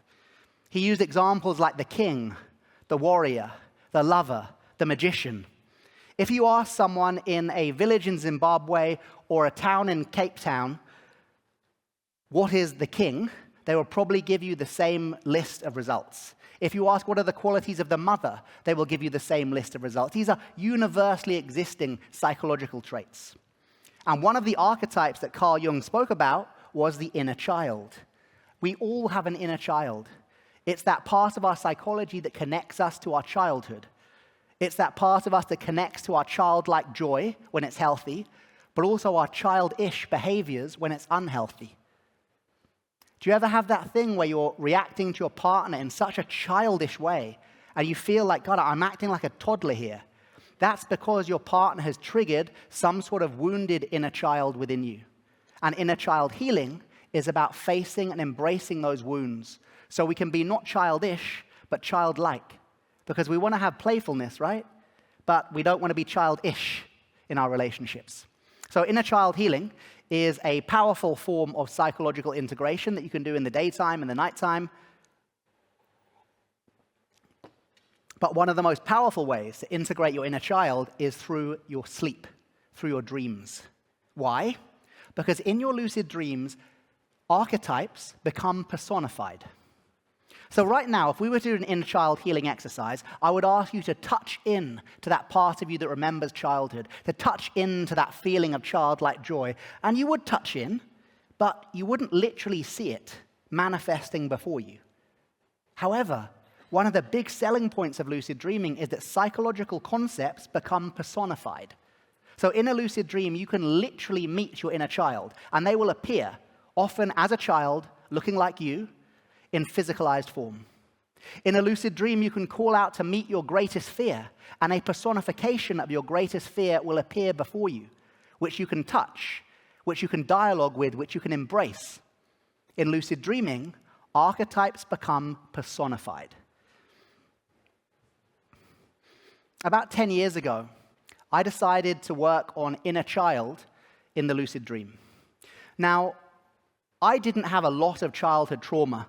He used examples like the king, the warrior, the lover, the magician. If you ask someone in a village in Zimbabwe or a town in Cape Town, what is the king, they will probably give you the same list of results. If you ask what are the qualities of the mother, they will give you the same list of results. These are universally existing psychological traits. And one of the archetypes that Carl Jung spoke about was the inner child. We all have an inner child. It's that part of our psychology that connects us to our childhood. It's that part of us that connects to our childlike joy when it's healthy, but also our childish behaviors when it's unhealthy. Do you ever have that thing where you're reacting to your partner in such a childish way and you feel like, God, I'm acting like a toddler here? That's because your partner has triggered some sort of wounded inner child within you. And inner child healing is about facing and embracing those wounds so we can be not childish, but childlike. Because we want to have playfulness, right? But we don't want to be childish in our relationships. So inner child healing is a powerful form of psychological integration that you can do in the daytime and the nighttime. But one of the most powerful ways to integrate your inner child is through your sleep, through your dreams. Why? Because in your lucid dreams, archetypes become personified. So right now, if we were to do an inner child healing exercise, I would ask you to touch in to that part of you that remembers childhood, to touch into that feeling of childlike joy. And you would touch in, but you wouldn't literally see it manifesting before you. However, one of the big selling points of lucid dreaming is that psychological concepts become personified. So in a lucid dream, you can literally meet your inner child, and they will appear, often as a child, looking like you, in physicalized form. In a lucid dream, you can call out to meet your greatest fear, and a personification of your greatest fear will appear before you, which you can touch, which you can dialogue with, which you can embrace. In lucid dreaming, archetypes become personified. About 10 years ago, I decided to work on inner child in the lucid dream. Now, I didn't have a lot of childhood trauma.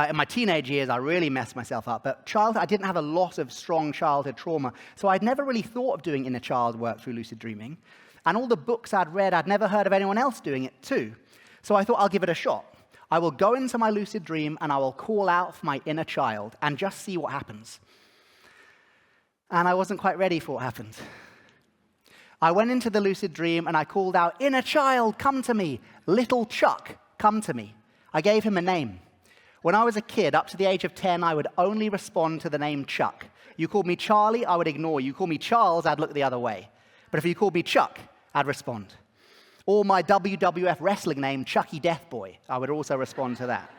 In my teenage years, I really messed myself up. But I didn't have a lot of strong childhood trauma. So I'd never really thought of doing inner child work through lucid dreaming. And all the books I'd read, I'd never heard of anyone else doing it too. So I thought, I'll give it a shot. I will go into my lucid dream and I will call out for my inner child and just see what happens. And I wasn't quite ready for what happened. I went into the lucid dream and I called out, "Inner child, come to me. Little Chuck, come to me." I gave him a name. When I was a kid, up to the age of 10, I would only respond to the name Chuck. You called me Charlie, I would ignore you. You called me Charles, I'd look the other way. But if you called me Chuck, I'd respond. Or my WWF wrestling name, Chucky Deathboy, I would also respond to that.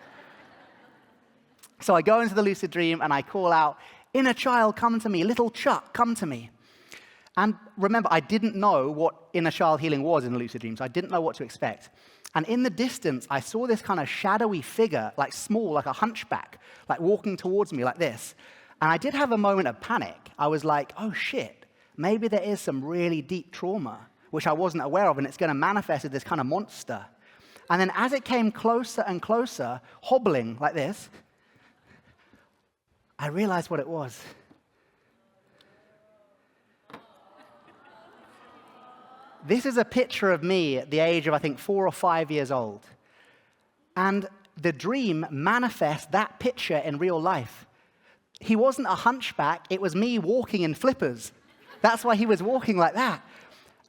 So I go into the lucid dream and I call out, "Inner child, come to me. Little Chuck, come to me." And remember, I didn't know what inner child healing was in a lucid dream, so I didn't know what to expect. And in the distance, I saw this kind of shadowy figure, like small, like a hunchback, like walking towards me like this. And I did have a moment of panic. I was like, oh shit, maybe there is some really deep trauma, which I wasn't aware of, and it's going to manifest as this kind of monster. And then as it came closer and closer, hobbling like this, I realized what it was. This is a picture of me at the age of, I think, 4 or 5 years old. And the dream manifests that picture in real life. He wasn't a hunchback, it was me walking in flippers. That's why he was walking like that.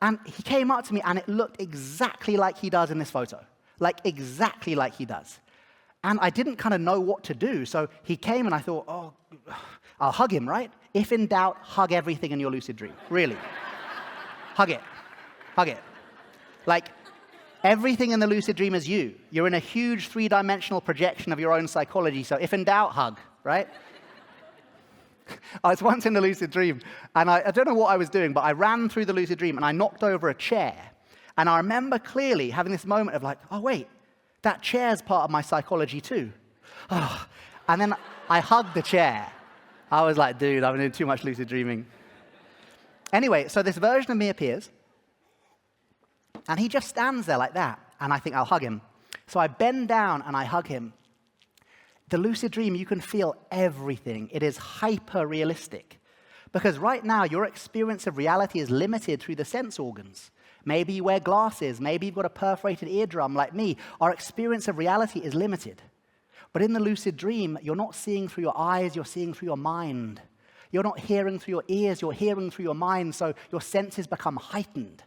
And he came up to me and it looked exactly like he does in this photo. Like exactly like he does. And I didn't kind of know what to do. So he came and I thought, oh, I'll hug him, right? If in doubt, hug everything in your lucid dream. Really. Hug it. Hug it. Like, everything in the lucid dream is you. You're in a huge 3-dimensional projection of your own psychology, so if in doubt, hug, right? I was once in the lucid dream, and I don't know what I was doing, but I ran through the lucid dream, and I knocked over a chair. And I remember clearly having this moment of like, oh, wait, that chair's part of my psychology too. Oh. And then I hugged the chair. I was like, dude, I've been doing too much lucid dreaming. Anyway, so this version of me appears, and he just stands there like that, and I think I'll hug him. So I bend down and I hug him. The lucid dream, you can feel everything. It is hyper-realistic. Because right now, your experience of reality is limited through the sense organs. Maybe you wear glasses. Maybe you've got a perforated eardrum like me. Our experience of reality is limited. But in the lucid dream, you're not seeing through your eyes, you're seeing through your mind. You're not hearing through your ears, you're hearing through your mind, so your senses become heightened.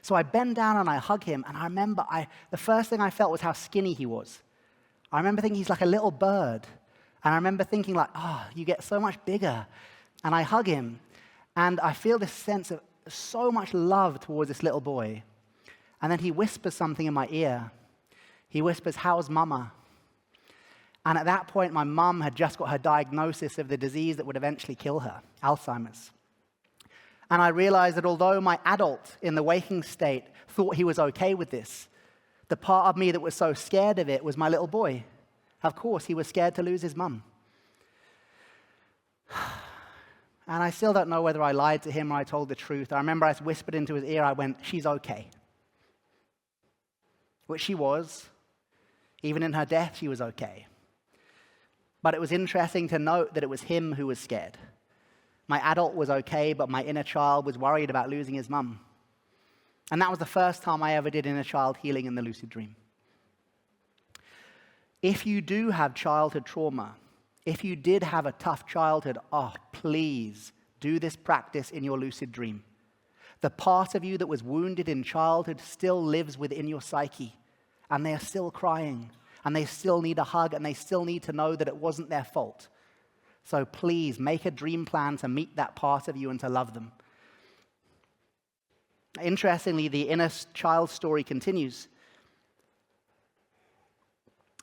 So I bend down and I hug him, and I remember the first thing I felt was how skinny he was. I remember thinking he's like a little bird. And I remember thinking like, oh, you get so much bigger. And I hug him, and I feel this sense of so much love towards this little boy. And then he whispers something in my ear. He whispers, "How's mama?" And at that point, my mum had just got her diagnosis of the disease that would eventually kill her, Alzheimer's. And I realized that although my adult in the waking state thought he was okay with this, the part of me that was so scared of it was my little boy. Of course, he was scared to lose his mum. And I still don't know whether I lied to him or I told the truth. I remember I whispered into his ear, I went, "She's okay." Which she was. Even in her death, she was okay. But it was interesting to note that it was him who was scared. My adult was okay, but my inner child was worried about losing his mum. And that was the first time I ever did inner child healing in the lucid dream. If you do have childhood trauma, if you did have a tough childhood, please do this practice in your lucid dream. The part of you that was wounded in childhood still lives within your psyche, and they are still crying, and they still need a hug, and they still need to know that it wasn't their fault. So please make a dream plan to meet that part of you and to love them. Interestingly, the inner child story continues,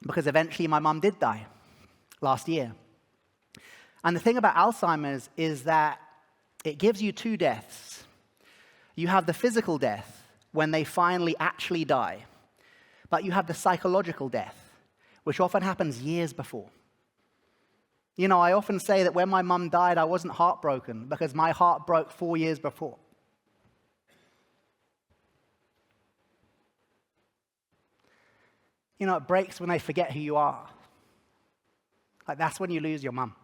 because eventually my mum did die last year. And the thing about Alzheimer's is that it gives you two deaths. You have the physical death when they finally actually die, but you have the psychological death, which often happens years before. You know, I often say that when my mum died, I wasn't heartbroken because my heart broke 4 years before. You know, it breaks when they forget who you are. Like, that's when you lose your mum.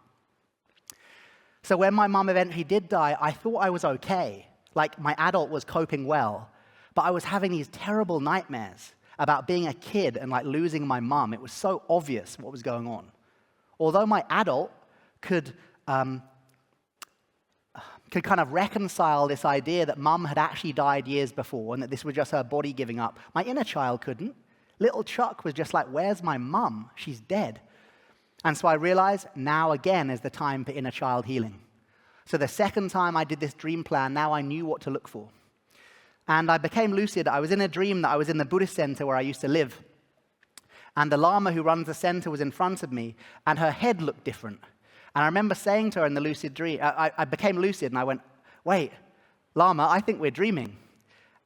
So when my mum eventually did die, I thought I was okay. Like, my adult was coping well. But I was having these terrible nightmares about being a kid and, like, losing my mum. It was so obvious what was going on. Although my adult could kind of reconcile this idea that mum had actually died years before and that this was just her body giving up, my inner child couldn't. Little Chuck was just like, "Where's my mum? She's dead." And so I realized now again is the time for inner child healing. So the second time I did this dream plan, now I knew what to look for. And I became lucid. I was in a dream that I was in the Buddhist center where I used to live. And the Lama who runs the center was in front of me, and her head looked different. And I remember saying to her in the lucid dream, I became lucid, and I went, "Wait, Lama, I think we're dreaming."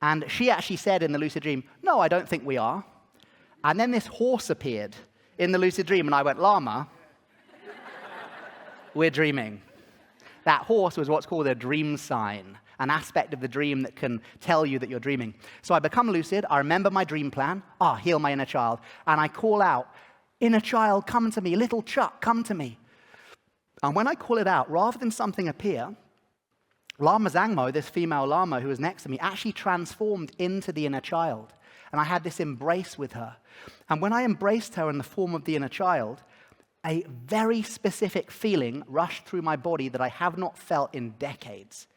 And she actually said in the lucid dream, "No, I don't think we are." And then this horse appeared in the lucid dream, and I went, "Lama, we're dreaming." That horse was what's called a dream sign, an aspect of the dream that can tell you that you're dreaming. So I become lucid, I remember my dream plan, heal my inner child, and I call out, "Inner child, come to me, little Chuck, come to me." And when I call it out, rather than something appear, Lama Zangmo, this female Lama who was next to me, actually transformed into the inner child. And I had this embrace with her. And when I embraced her in the form of the inner child, a very specific feeling rushed through my body that I have not felt in decades.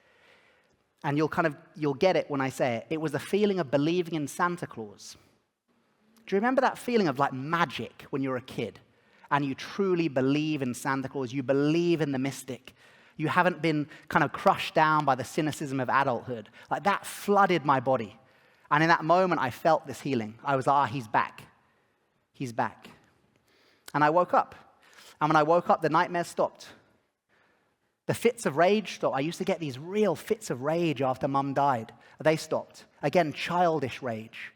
And you'll get it when I say it. It was the feeling of believing in Santa Claus. Do you remember that feeling of like magic when you're a kid? And you truly believe in Santa Claus. You believe in the mystic. You haven't been kind of crushed down by the cynicism of adulthood. Like that flooded my body. And in that moment, I felt this healing. I was like, he's back. He's back. And I woke up. And when I woke up, the nightmare stopped. The fits of rage stopped. I used to get these real fits of rage after mum died. They stopped. Again, childish rage.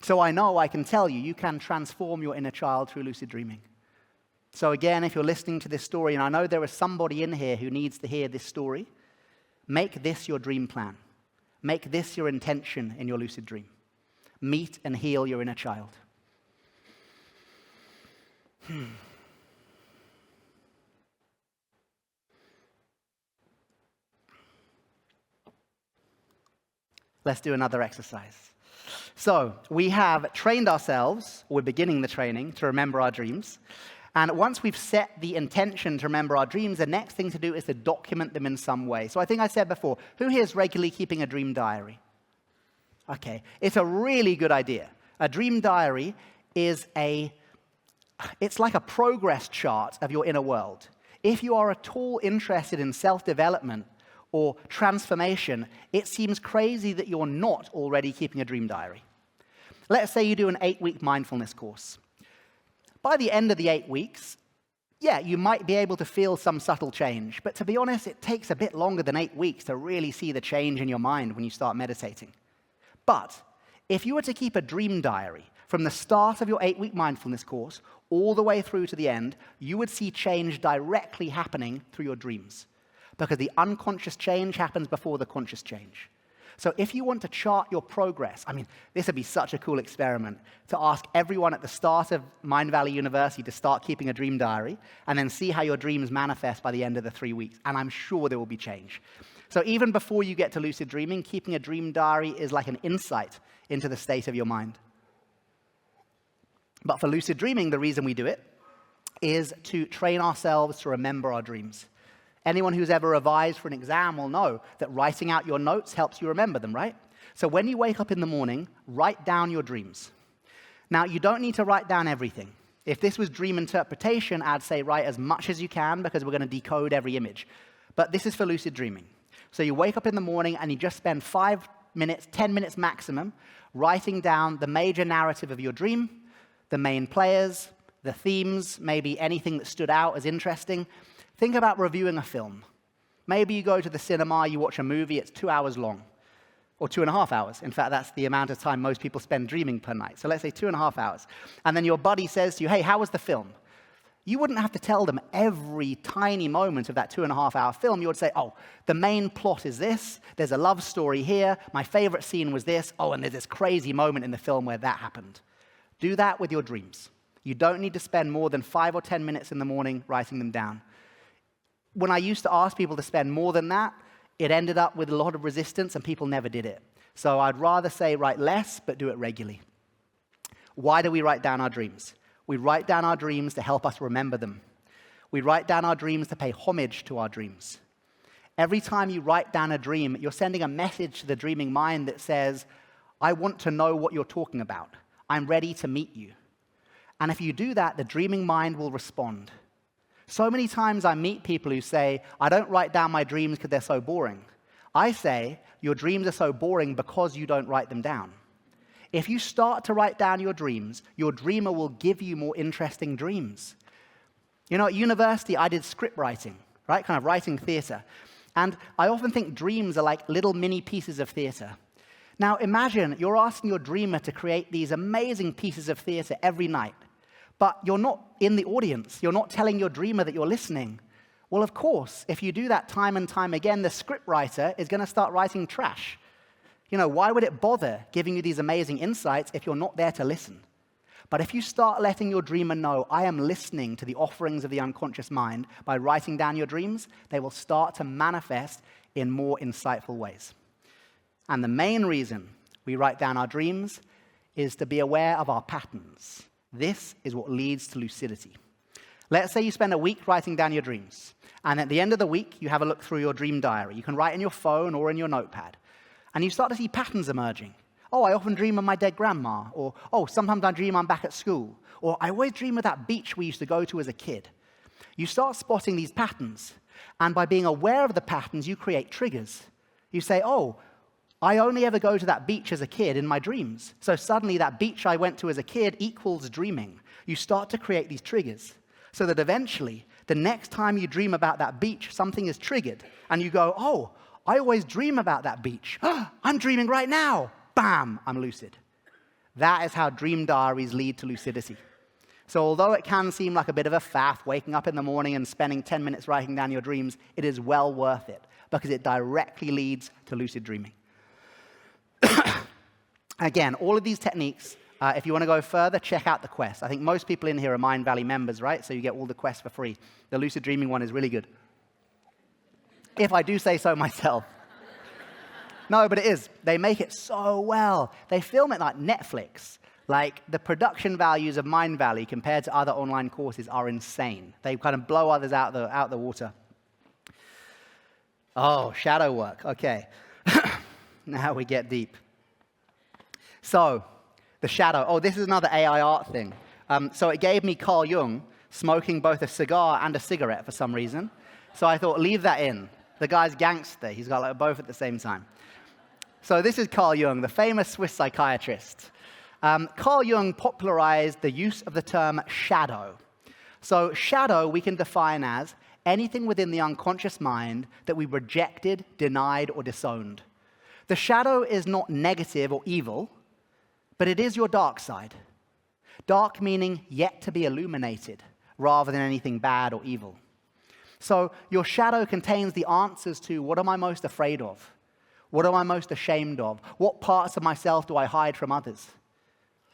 So I know, I can tell you, you can transform your inner child through lucid dreaming. So again, if you're listening to this story, and I know there is somebody in here who needs to hear this story, Make this your dream plan. Make this your intention in your lucid dream. Meet and heal your inner child. Let's do another exercise. So we have trained ourselves, we're beginning the training, to remember our dreams. And once we've set the intention to remember our dreams, the next thing to do is to document them in some way. So I think I said before, who here is regularly keeping a dream diary? Okay, it's a really good idea. A dream diary is it's like a progress chart of your inner world. If you are at all interested in self-development or transformation, it seems crazy that you're not already keeping a dream diary. Let's say you do an 8-week mindfulness course. By the end of the 8 weeks, yeah, you might be able to feel some subtle change, but to be honest, it takes a bit longer than 8 weeks to really see the change in your mind when you start meditating. But if you were to keep a dream diary from the start of your 8-week mindfulness course all the way through to the end, you would see change directly happening through your dreams, because the unconscious change happens before the conscious change. So if you want to chart your progress, I mean, this would be such a cool experiment, to ask everyone at the start of Mindvalley University to start keeping a dream diary, and then see how your dreams manifest by the end of the 3 weeks. And I'm sure there will be change. So even before you get to lucid dreaming, keeping a dream diary is like an insight into the state of your mind. But for lucid dreaming, the reason we do it is to train ourselves to remember our dreams. Anyone who's ever revised for an exam will know that writing out your notes helps you remember them, right? So when you wake up in the morning, write down your dreams. Now, you don't need to write down everything. If this was dream interpretation, I'd say write as much as you can, because we're going to decode every image. But this is for lucid dreaming. So you wake up in the morning and you just spend 5 minutes, 10 minutes maximum, writing down the major narrative of your dream, the main players, the themes, maybe anything that stood out as interesting. Think about reviewing a film. Maybe you go to the cinema, you watch a movie, it's 2 hours long, or 2.5 hours. In fact, that's the amount of time most people spend dreaming per night. So let's say 2.5 hours. And then your buddy says to you, hey, how was the film? You wouldn't have to tell them every tiny moment of that 2.5-hour film. You would say, oh, the main plot is this, there's a love story here, my favorite scene was this, oh, and there's this crazy moment in the film where that happened. Do that with your dreams. You don't need to spend more than 5 or 10 minutes in the morning writing them down. When I used to ask people to spend more than that, it ended up with a lot of resistance and people never did it. So I'd rather say write less, but do it regularly. Why do we write down our dreams? We write down our dreams to help us remember them. We write down our dreams to pay homage to our dreams. Every time you write down a dream, you're sending a message to the dreaming mind that says, I want to know what you're talking about. I'm ready to meet you. And if you do that, the dreaming mind will respond. So many times I meet people who say, I don't write down my dreams because they're so boring. I say, your dreams are so boring because you don't write them down. If you start to write down your dreams, your dreamer will give you more interesting dreams. You know, at university, I did script writing, right? Kind of writing theater. And I often think dreams are like little mini pieces of theater. Now, imagine you're asking your dreamer to create these amazing pieces of theater every night. But you're not in the audience. You're not telling your dreamer that you're listening. Well, of course, if you do that time and time again, the scriptwriter is going to start writing trash. You know, why would it bother giving you these amazing insights if you're not there to listen? But if you start letting your dreamer know, I am listening to the offerings of the unconscious mind by writing down your dreams, they will start to manifest in more insightful ways. And the main reason we write down our dreams is to be aware of our patterns. This is what leads to lucidity. Let's say you spend a week writing down your dreams, and at the end of the week, you have a look through your dream diary. You can write in your phone or in your notepad, and you start to see patterns emerging. Oh, I often dream of my dead grandma, or oh, sometimes I dream I'm back at school, or I always dream of that beach we used to go to as a kid. You start spotting these patterns, and by being aware of the patterns, you create triggers. You say, oh, I only ever go to that beach as a kid in my dreams. So suddenly that beach I went to as a kid equals dreaming. You start to create these triggers so that eventually the next time you dream about that beach, something is triggered. And you go, oh, I always dream about that beach. I'm dreaming right now. Bam, I'm lucid. That is how dream diaries lead to lucidity. So although it can seem like a bit of a faff, waking up in the morning and spending 10 minutes writing down your dreams, it is well worth it because it directly leads to lucid dreaming. Again, all of these techniques, if you want to go further, check out the quest. I think most people in here are Mindvalley members, right? So you get all the quests for free. The lucid dreaming one is really good. If I do say so myself. No, but it is. They make it so well. They film it like Netflix. Like, the production values of Mindvalley compared to other online courses are insane. They kind of blow others out the water. Oh, shadow work. Okay. Now we get deep. So, the shadow. Oh, this is another AI art thing. So it gave me Carl Jung smoking both a cigar and a cigarette for some reason. So I thought, leave that in. The guy's gangster. He's got like both at the same time. So this is Carl Jung, the famous Swiss psychiatrist. Carl Jung popularized the use of the term shadow. So shadow we can define as anything within the unconscious mind that we rejected, denied, or disowned. The shadow is not negative or evil, but it is your dark side. Dark meaning yet to be illuminated, rather than anything bad or evil. So your shadow contains the answers to what am I most afraid of? What am I most ashamed of? What parts of myself do I hide from others?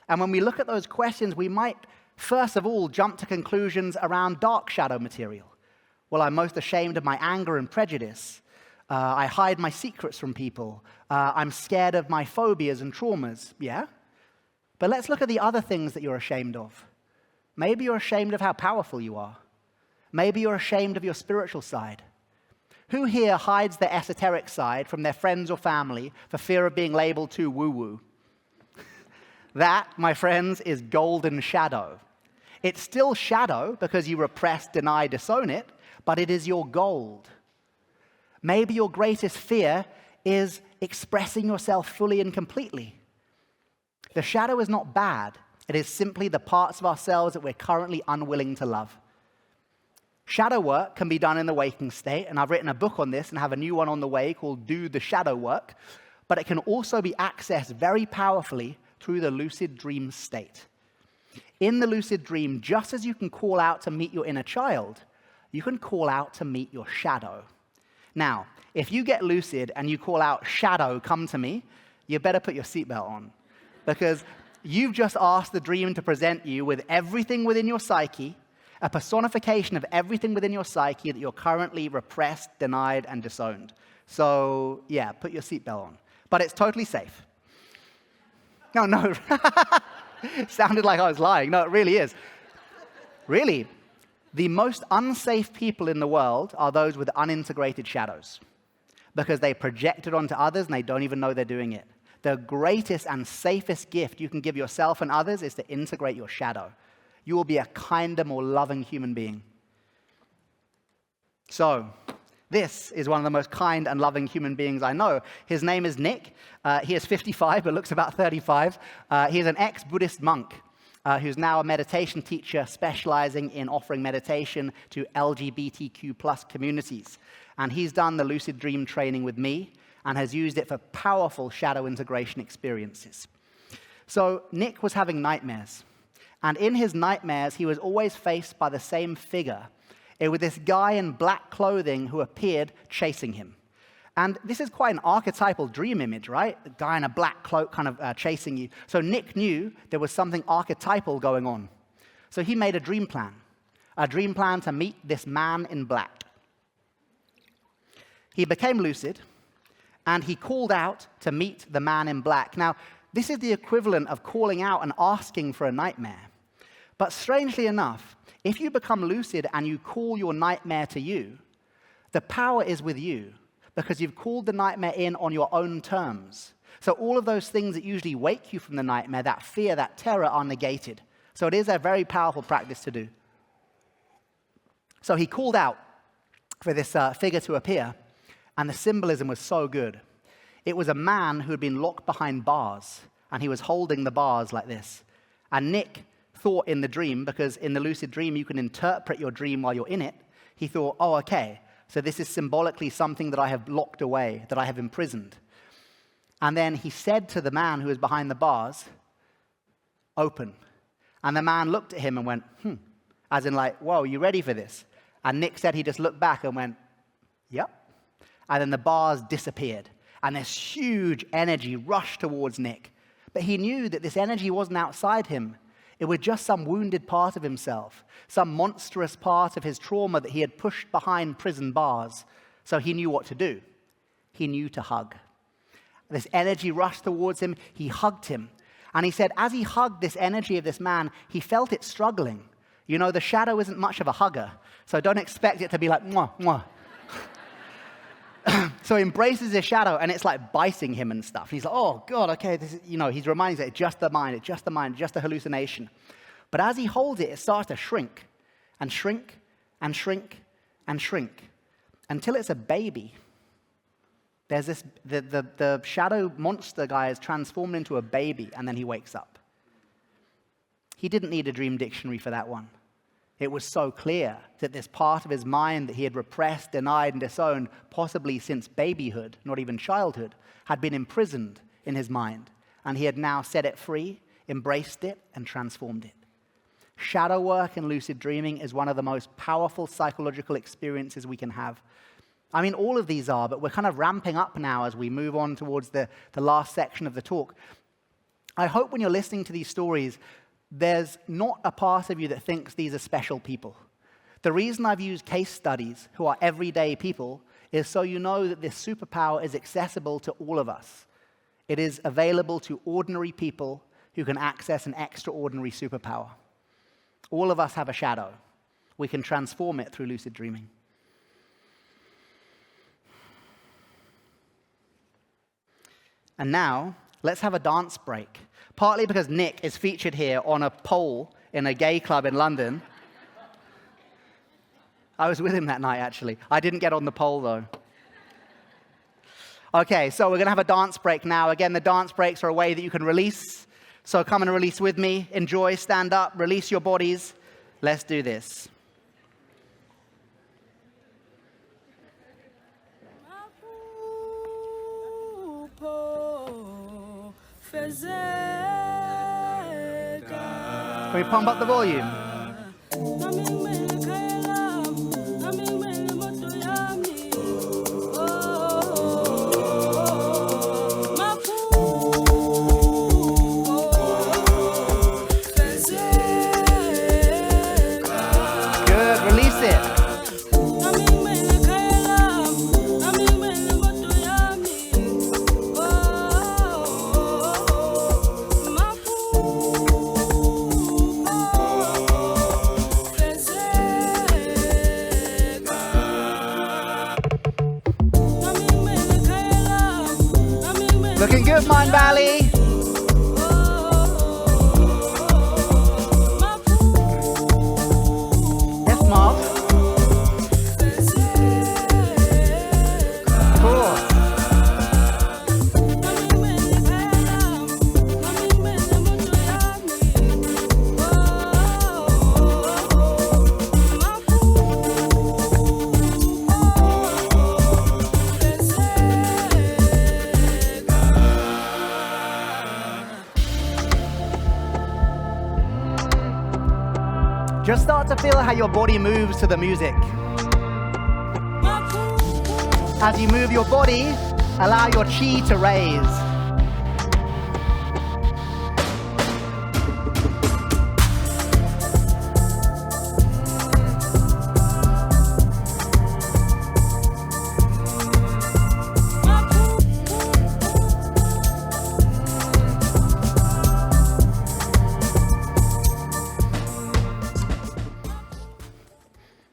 And when we look at those questions, we might, first of all, jump to conclusions around dark shadow material. Well, I'm most ashamed of my anger and prejudice. I hide my secrets from people. I'm scared of my phobias and traumas. Yeah? But let's look at the other things that you're ashamed of. Maybe you're ashamed of how powerful you are. Maybe you're ashamed of your spiritual side. Who here hides their esoteric side from their friends or family for fear of being labeled too woo-woo? That, my friends, is golden shadow. It's still shadow because you repress, deny, disown it, but it is your gold. Maybe your greatest fear is expressing yourself fully and completely. The shadow is not bad. It is simply the parts of ourselves that we're currently unwilling to love. Shadow work can be done in the waking state, and I've written a book on this and have a new one on the way called Do the Shadow Work, but it can also be accessed very powerfully through the lucid dream state. In the lucid dream, just as you can call out to meet your inner child, you can call out to meet your shadow. Now, if you get lucid and you call out, shadow, come to me, you better put your seatbelt on, because you've just asked the dream to present you with everything within your psyche, a personification of everything within your psyche that you're currently repressed, denied, and disowned. So, yeah, put your seatbelt on. But it's totally safe. No. Sounded like I was lying. No, it really is. Really, the most unsafe people in the world are those with unintegrated shadows because they project it onto others and they don't even know they're doing it. The greatest and safest gift you can give yourself and others is to integrate your shadow. You will be a kinder, more loving human being. So, this is one of the most kind and loving human beings I know. His name is Nick. He is 55, but looks about 35. He is an ex-Buddhist monk who's now a meditation teacher specializing in offering meditation to LGBTQ plus communities. And he's done the lucid dream training with me and has used it for powerful shadow integration experiences. So Nick was having nightmares. And in his nightmares, he was always faced by the same figure. It was this guy in black clothing who appeared chasing him. And this is quite an archetypal dream image, right? The guy in a black cloak kind of chasing you. So Nick knew there was something archetypal going on. So he made a dream plan to meet this man in black. He became lucid, and he called out to meet the man in black. Now, this is the equivalent of calling out and asking for a nightmare. But strangely enough, if you become lucid and you call your nightmare to you, the power is with you because you've called the nightmare in on your own terms. So all of those things that usually wake you from the nightmare, that fear, that terror, are negated. So it is a very powerful practice to do. So he called out for this figure to appear, and the symbolism was so good. It was a man who had been locked behind bars, and he was holding the bars like this. And Nick thought in the dream, because in the lucid dream you can interpret your dream while you're in it, he thought, oh, okay, so this is symbolically something that I have locked away, that I have imprisoned. And then he said to the man who was behind the bars, open. And the man looked at him and went, as in like, whoa, you ready for this? And Nick said he just looked back and went, yep. And then the bars disappeared. And this huge energy rushed towards Nick. But he knew that this energy wasn't outside him. It was just some wounded part of himself, some monstrous part of his trauma that he had pushed behind prison bars. So he knew what to do. He knew to hug. This energy rushed towards him. He hugged him. And he said, as he hugged this energy of this man, he felt it struggling. You know, the shadow isn't much of a hugger, so don't expect it to be like, mwah, mwah. So he embraces his shadow, and it's like biting him and stuff. He's like, oh, God, okay, this is, he's reminding himself, it's just the mind, it's just the mind, just a hallucination. But as he holds it, it starts to shrink and shrink and shrink and shrink until it's a baby. There's this, the shadow monster guy is transformed into a baby, and then he wakes up. He didn't need a dream dictionary for that one. It was so clear that this part of his mind that he had repressed, denied, and disowned, possibly since babyhood, not even childhood, had been imprisoned in his mind, and he had now set it free, embraced it, and transformed it. Shadow work and lucid dreaming is one of the most powerful psychological experiences we can have. I mean, all of these are, but we're kind of ramping up now as we move on towards the last section of the talk. I hope when you're listening to these stories, there's not a part of you that thinks these are special people. The reason I've used case studies who are everyday people is so you know that this superpower is accessible to all of us. It is available to ordinary people who can access an extraordinary superpower. All of us have a shadow. We can transform it through lucid dreaming. And now, let's have a dance break. Partly because Nick is featured here on a pole in a gay club in London. I was with him that night, actually. I didn't get on the pole, though. Okay, so we're going to have a dance break now. Again, the dance breaks are a way that you can release. So come and release with me. Enjoy, stand up, release your bodies. Let's do this. Can we pump up the volume? Good, release it. Looking good, Mindvalley. Yes, Mark. Cool. Just start to feel how your body moves to the music. As you move your body, allow your chi to raise.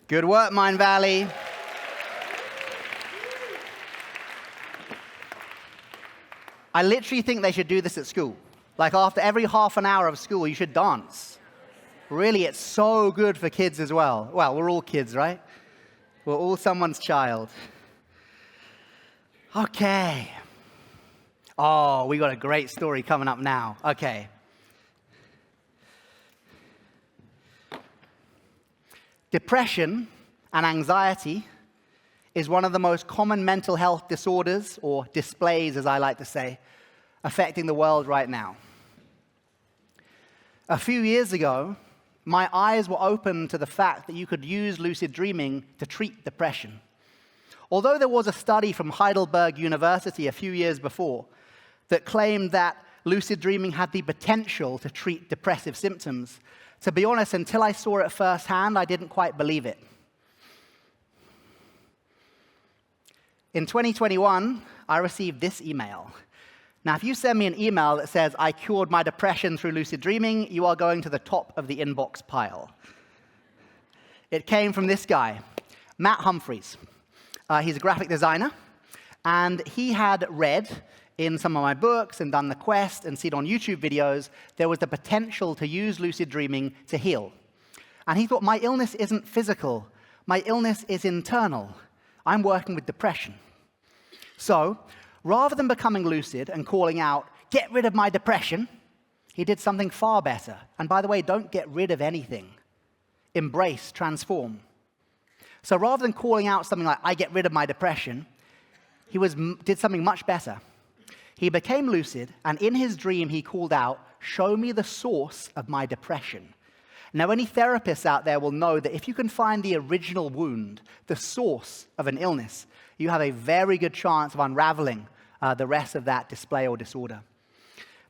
Good work, Mindvalley. I literally think they should do this at school. Like after every half an hour of school, you should dance. Really, it's so good for kids as well. Well, we're all kids, right? We're all someone's child. Okay. Oh, we got a great story coming up now. Okay. Depression and anxiety is one of the most common mental health disorders, or displays, as I like to say, affecting the world right now. A few years ago, my eyes were open to the fact that you could use lucid dreaming to treat depression. Although there was a study from Heidelberg University a few years before that claimed that lucid dreaming had the potential to treat depressive symptoms, to be honest, until I saw it firsthand, I didn't quite believe it. In 2021, I received this email. Now, if you send me an email that says, I cured my depression through lucid dreaming, you are going to the top of the inbox pile. It came from this guy, Matt Humphreys. He's a graphic designer, and he had read in some of my books and done the quest and seen on YouTube videos, there was the potential to use lucid dreaming to heal. And he thought, my illness isn't physical. My illness is internal. I'm working with depression. So, rather than becoming lucid and calling out, get rid of my depression, he did something far better. And by the way, don't get rid of anything. Embrace, transform. So rather than calling out something like, I get rid of my depression, he did something much better. He became lucid, and in his dream, he called out, show me the source of my depression. Now, any therapists out there will know that if you can find the original wound, the source of an illness, you have a very good chance of unraveling the rest of that display or disorder.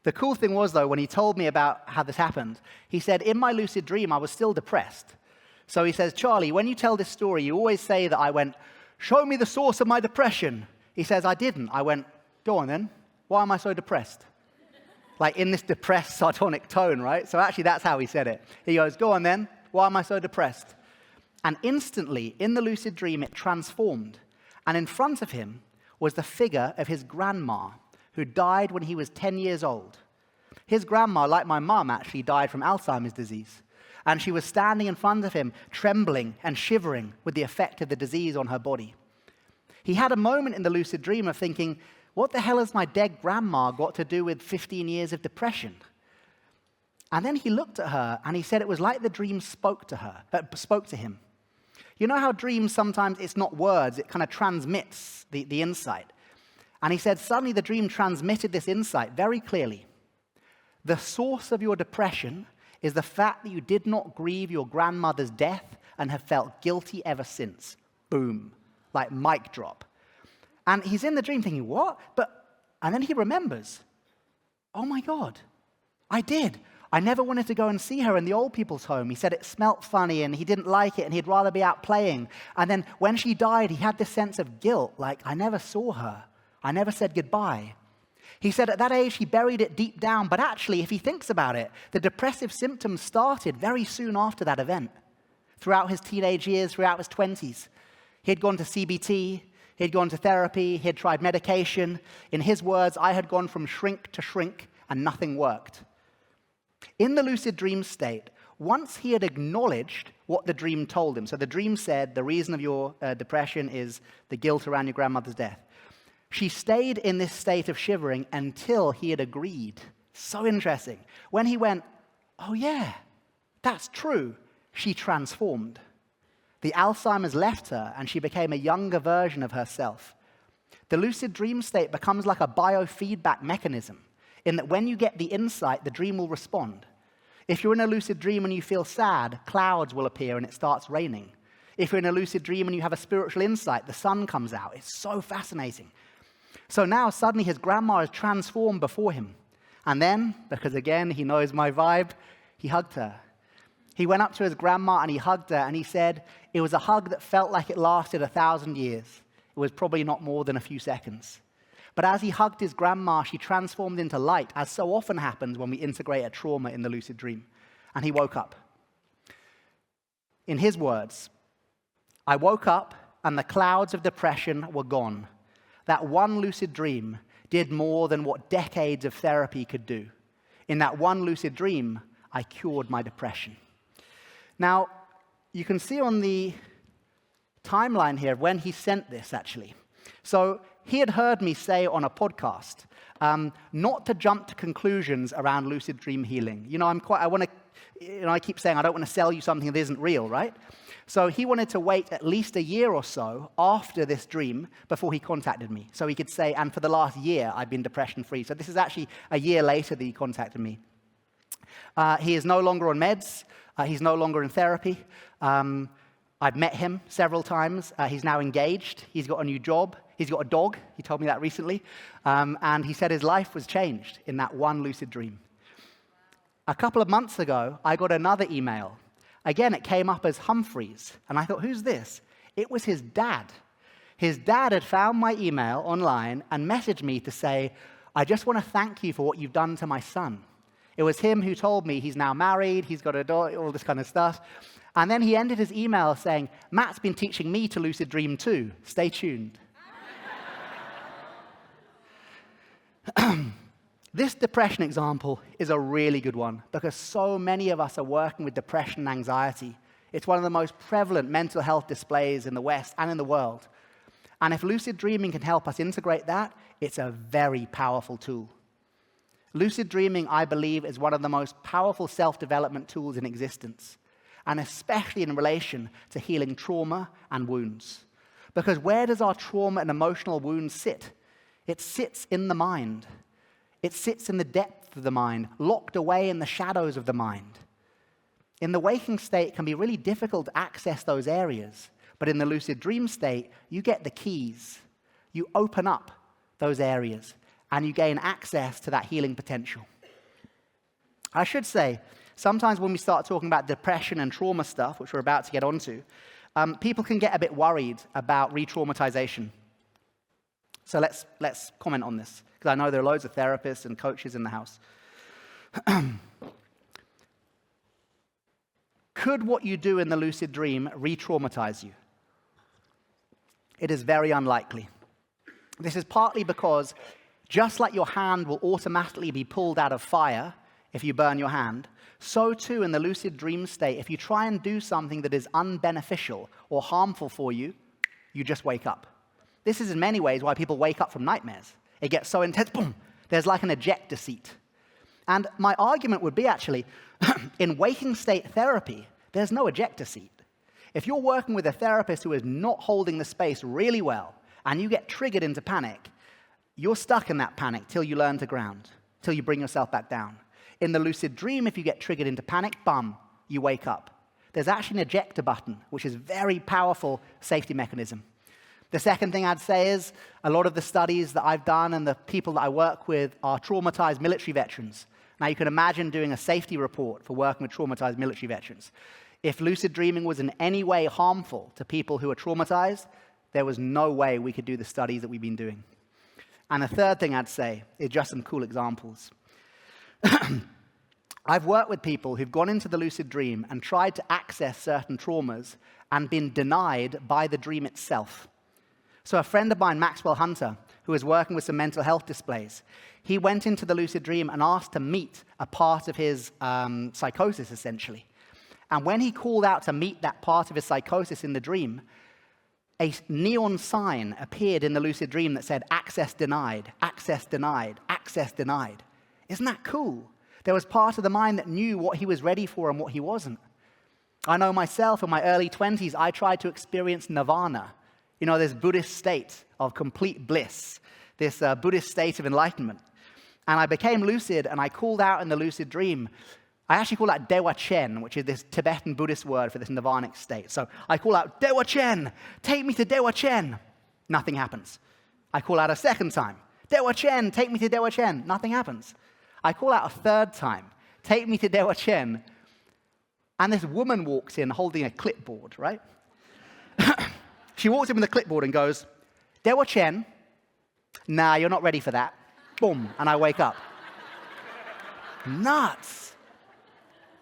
The cool thing was, though, when he told me about how this happened, he said, in my lucid dream, I was still depressed. So he says, Charlie, when you tell this story, you always say that I went, show me the source of my depression. He says, I didn't. I went, go on then. Why am I so depressed? Like in this depressed, sardonic tone, right? So actually, that's how he said it. He goes, go on then. Why am I so depressed? And instantly, in the lucid dream, it transformed. And in front of him was the figure of his grandma, who died when he was 10 years old. His grandma, like my mum, actually died from Alzheimer's disease. And she was standing in front of him, trembling and shivering with the effect of the disease on her body. He had a moment in the lucid dream of thinking, what the hell has my dead grandma got to do with 15 years of depression? And then he looked at her and he said it was like the dream spoke to him. You know how dreams sometimes, it's not words, it kind of transmits the insight. And he said suddenly the dream transmitted this insight very clearly. The source of your depression is the fact that you did not grieve your grandmother's death and have felt guilty ever since. Boom. Like mic drop. And he's in the dream thinking, what? And then he remembers, oh my God, I did. I never wanted to go and see her in the old people's home. He said it smelt funny and he didn't like it and he'd rather be out playing. And then when she died, he had this sense of guilt, like I never saw her. I never said goodbye. He said at that age, he buried it deep down. But actually, if he thinks about it, the depressive symptoms started very soon after that event. Throughout his teenage years, throughout his 20s. He had gone to CBT. He had gone to therapy, he had tried medication. In his words, I had gone from shrink to shrink and nothing worked. In the lucid dream state, once he had acknowledged what the dream told him, so the dream said the reason of your depression is the guilt around your grandmother's death. She stayed in this state of shivering until he had agreed. So interesting. When he went, oh yeah, that's true, she transformed. The Alzheimer's left her, and she became a younger version of herself. The lucid dream state becomes like a biofeedback mechanism, in that when you get the insight, the dream will respond. If you're in a lucid dream and you feel sad, clouds will appear and it starts raining. If you're in a lucid dream and you have a spiritual insight, the sun comes out. It's so fascinating. So now, suddenly, his grandma is transformed before him. And then, because again, he knows my vibe, he hugged her. He went up to his grandma and he hugged her and he said, it was a hug that felt like it lasted 1,000 years. It was probably not more than a few seconds. But as he hugged his grandma, she transformed into light, as so often happens when we integrate a trauma in the lucid dream. And he woke up. In his words, I woke up and the clouds of depression were gone. That one lucid dream did more than what decades of therapy could do. In that one lucid dream, I cured my depression. Now, you can see on the timeline here when he sent this, actually. So he had heard me say on a podcast not to jump to conclusions around lucid dream healing. I keep saying I don't want to sell you something that isn't real, right? So he wanted to wait at least a year or so after this dream before he contacted me. So he could say, and for the last year, I've been depression-free. So this is actually a year later that he contacted me. He is no longer on meds. He's no longer in therapy. I've met him several times. He's now engaged. He's got a new job. He's got a dog. He told me that recently. And he said his life was changed in that one lucid dream. A couple of months ago, I got another email. Again, it came up as Humphreys. And I thought, who's this? It was his dad. His dad had found my email online and messaged me to say, I just want to thank you for what you've done to my son. It was him who told me he's now married, he's got a daughter, all this kind of stuff. And then he ended his email saying, Matt's been teaching me to lucid dream too. Stay tuned. This depression example is a really good one because so many of us are working with depression and anxiety. It's one of the most prevalent mental health displays in the West and in the world. And if lucid dreaming can help us integrate that, it's a very powerful tool. Lucid dreaming, I believe, is one of the most powerful self-development tools in existence, and especially in relation to healing trauma and wounds. Because where does our trauma and emotional wounds sit? It sits in the mind. It sits in the depth of the mind, locked away in the shadows of the mind. In the waking state, it can be really difficult to access those areas. But in the lucid dream state, you get the keys. You open up those areas, and you gain access to that healing potential. I should say, sometimes when we start talking about depression and trauma stuff, which we're about to get onto, people can get a bit worried about re-traumatization. So let's comment on this, because I know there are loads of therapists and coaches in the house. Could what you do in the lucid dream re-traumatize you? It is very unlikely. This is partly because just like your hand will automatically be pulled out of fire if you burn your hand, so too in the lucid dream state, if you try and do something that is unbeneficial or harmful for you, you just wake up. This is in many ways why people wake up from nightmares. It gets so intense, boom, there's like an ejector seat. And my argument would be actually, in waking state therapy, there's no ejector seat. If you're working with a therapist who is not holding the space really well, and you get triggered into panic, you're stuck in that panic till you learn to ground, till you bring yourself back down. In the lucid dream, if you get triggered into panic, bum, you wake up. There's actually an ejector button, which is a very powerful safety mechanism. The second thing I'd say is a lot of the studies that I've done and the people that I work with are traumatized military veterans. Now, you can imagine doing a safety report for working with traumatized military veterans. If lucid dreaming was in any way harmful to people who are traumatized, there was no way we could do the studies that we've been doing. And the third thing I'd say is just some cool examples. I've worked with people who've gone into the lucid dream and tried to access certain traumas and been denied by the dream itself. So a friend of mine, Maxwell Hunter, who was working with some mental health displays, he went into the lucid dream and asked to meet a part of his psychosis, essentially. And when he called out to meet that part of his psychosis in the dream, a neon sign appeared in the lucid dream that said, access denied, access denied, access denied. Isn't that cool? There was part of the mind that knew what he was ready for and what he wasn't. I know myself, in my early 20s, I tried to experience nirvana. You know, this Buddhist state of complete bliss, this Buddhist state of enlightenment. And I became lucid, and I called out in the lucid dream. I actually call that Dewa Chen, which is this Tibetan Buddhist word for this nirvanic state. So I call out, Dewa Chen, take me to Dewa Chen. Nothing happens. I call out a second time, Dewa Chen, take me to Dewa Chen. Nothing happens. I call out a third time, take me to Dewa Chen. And this woman walks in holding a clipboard, right? She walks in with a clipboard and goes, Dewa Chen, nah, you're not ready for that. Boom, and I wake up. Nuts.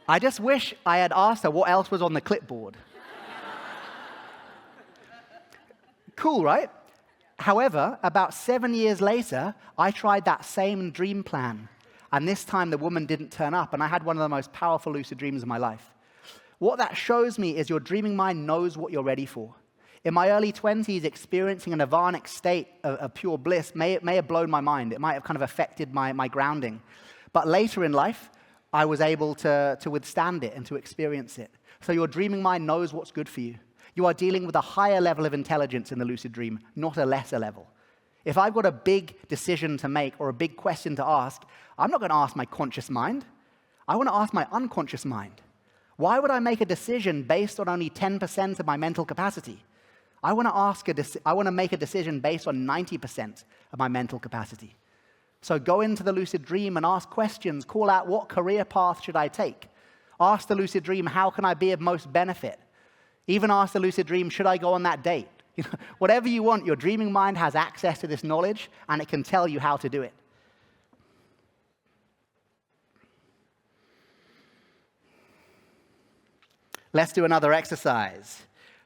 I just wish I had asked her what else was on the clipboard. Cool, right? However, about 7 years later, I tried that same dream plan. And this time the woman didn't turn up, and I had one of the most powerful lucid dreams of my life. What that shows me is your dreaming mind knows what you're ready for. In my early 20s, experiencing a nirvanic state of pure bliss may have blown my mind. It might have kind of affected my grounding. But later in life, I was able to withstand it and to experience it. So your dreaming mind knows what's good for you. You are dealing with a higher level of intelligence in the lucid dream, not a lesser level. If I've got a big decision to make or a big question to ask, I'm not going to ask my conscious mind. I want to ask my unconscious mind, why would I make a decision based on only 10% of my mental capacity? I want to make a decision based on 90% of my mental capacity. So go into the lucid dream and ask questions. Call out, what career path should I take? Ask the lucid dream, how can I be of most benefit? Even ask the lucid dream, should I go on that date? Whatever you want, your dreaming mind has access to this knowledge, and it can tell you how to do it. Let's do another exercise.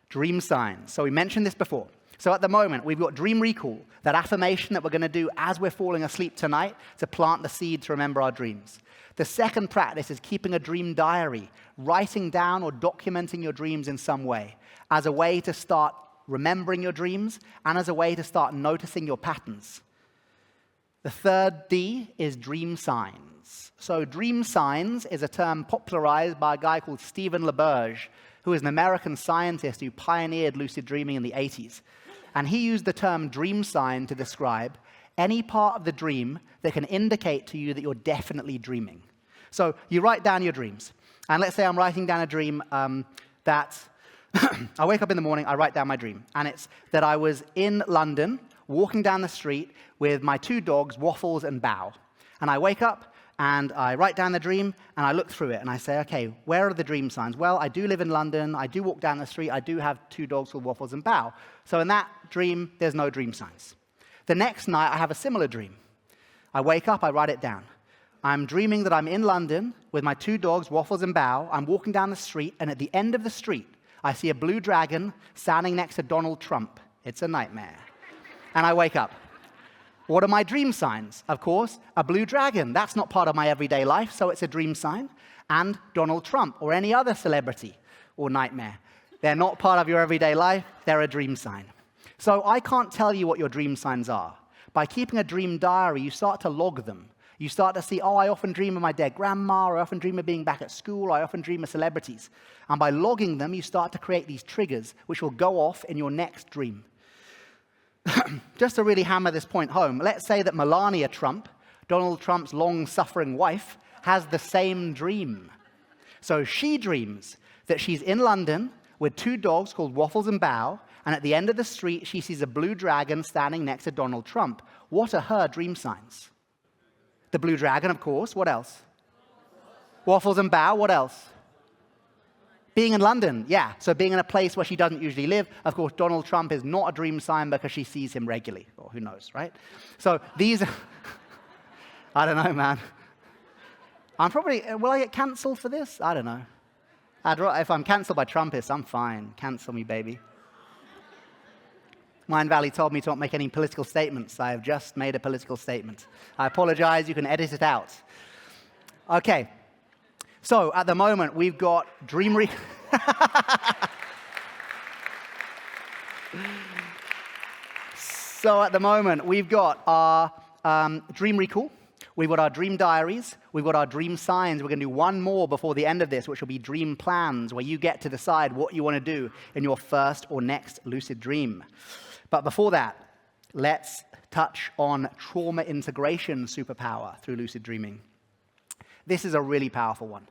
Dream signs. So we mentioned this before. So at the moment, we've got dream recall, that affirmation that we're going to do as we're falling asleep tonight to plant the seed to remember our dreams. The second practice is keeping a dream diary, writing down or documenting your dreams in some way, as a way to start remembering your dreams and as a way to start noticing your patterns. The third D is dream signs. So dream signs is a term popularized by a guy called Stephen LaBerge, who is an American scientist who pioneered lucid dreaming in the 80s. And he used the term dream sign to describe any part of the dream that can indicate to you that you're definitely dreaming. So you write down your dreams. And let's say I'm writing down a dream that I wake up in the morning, I write down my dream. And it's that I was in London, walking down the street with my 2 dogs, Waffles and Bow. And I wake up, and I write down the dream, and I look through it, and I say, okay, where are the dream signs? Well, I do live in London, I do walk down the street, I do have 2 dogs called Waffles and Bow. So in that dream, there's no dream signs. The next night, I have a similar dream. I wake up, I write it down. I'm dreaming that I'm in London with my 2 dogs, Waffles and Bow. I'm walking down the street, and at the end of the street, I see a blue dragon standing next to Donald Trump. It's a nightmare. And I wake up. What are my dream signs? Of course, a blue dragon. That's not part of my everyday life, so it's a dream sign. And Donald Trump or any other celebrity or nightmare. They're not part of your everyday life. They're a dream sign. So I can't tell you what your dream signs are. By keeping a dream diary, you start to log them. You start to see, oh, I often dream of my dead grandma, or I often dream of being back at school, or I often dream of celebrities. And by logging them, you start to create these triggers which will go off in your next dream. Just to really hammer this point home, let's say that Melania Trump, Donald Trump's long-suffering wife, has the same dream. So she dreams that she's in London with 2 dogs called Waffles and Bow, and at the end of the street, she sees a blue dragon standing next to Donald Trump. What are her dream signs? The blue dragon, of course. What else? Waffles and Bow. What else? Being in London. Yeah, so being in a place where she doesn't usually live. Of course, Donald Trump is not a dream sign because she sees him regularly. Or who knows, right? So these... I don't know, man. I'm probably... Will I get cancelled for this? I don't know. If I'm cancelled by Trumpists, I'm fine. Cancel me, baby. Mindvalley told me to not make any political statements. I have just made a political statement. I apologize. You can edit it out. Okay. So at the moment, we've got dream So at the moment, we've got our dream recall. We've got our dream diaries. We've got our dream signs. We're going to do one more before the end of this, which will be dream plans, where you get to decide what you want to do in your first or next lucid dream. But before that, let's touch on trauma integration superpower through lucid dreaming. This is a really powerful one.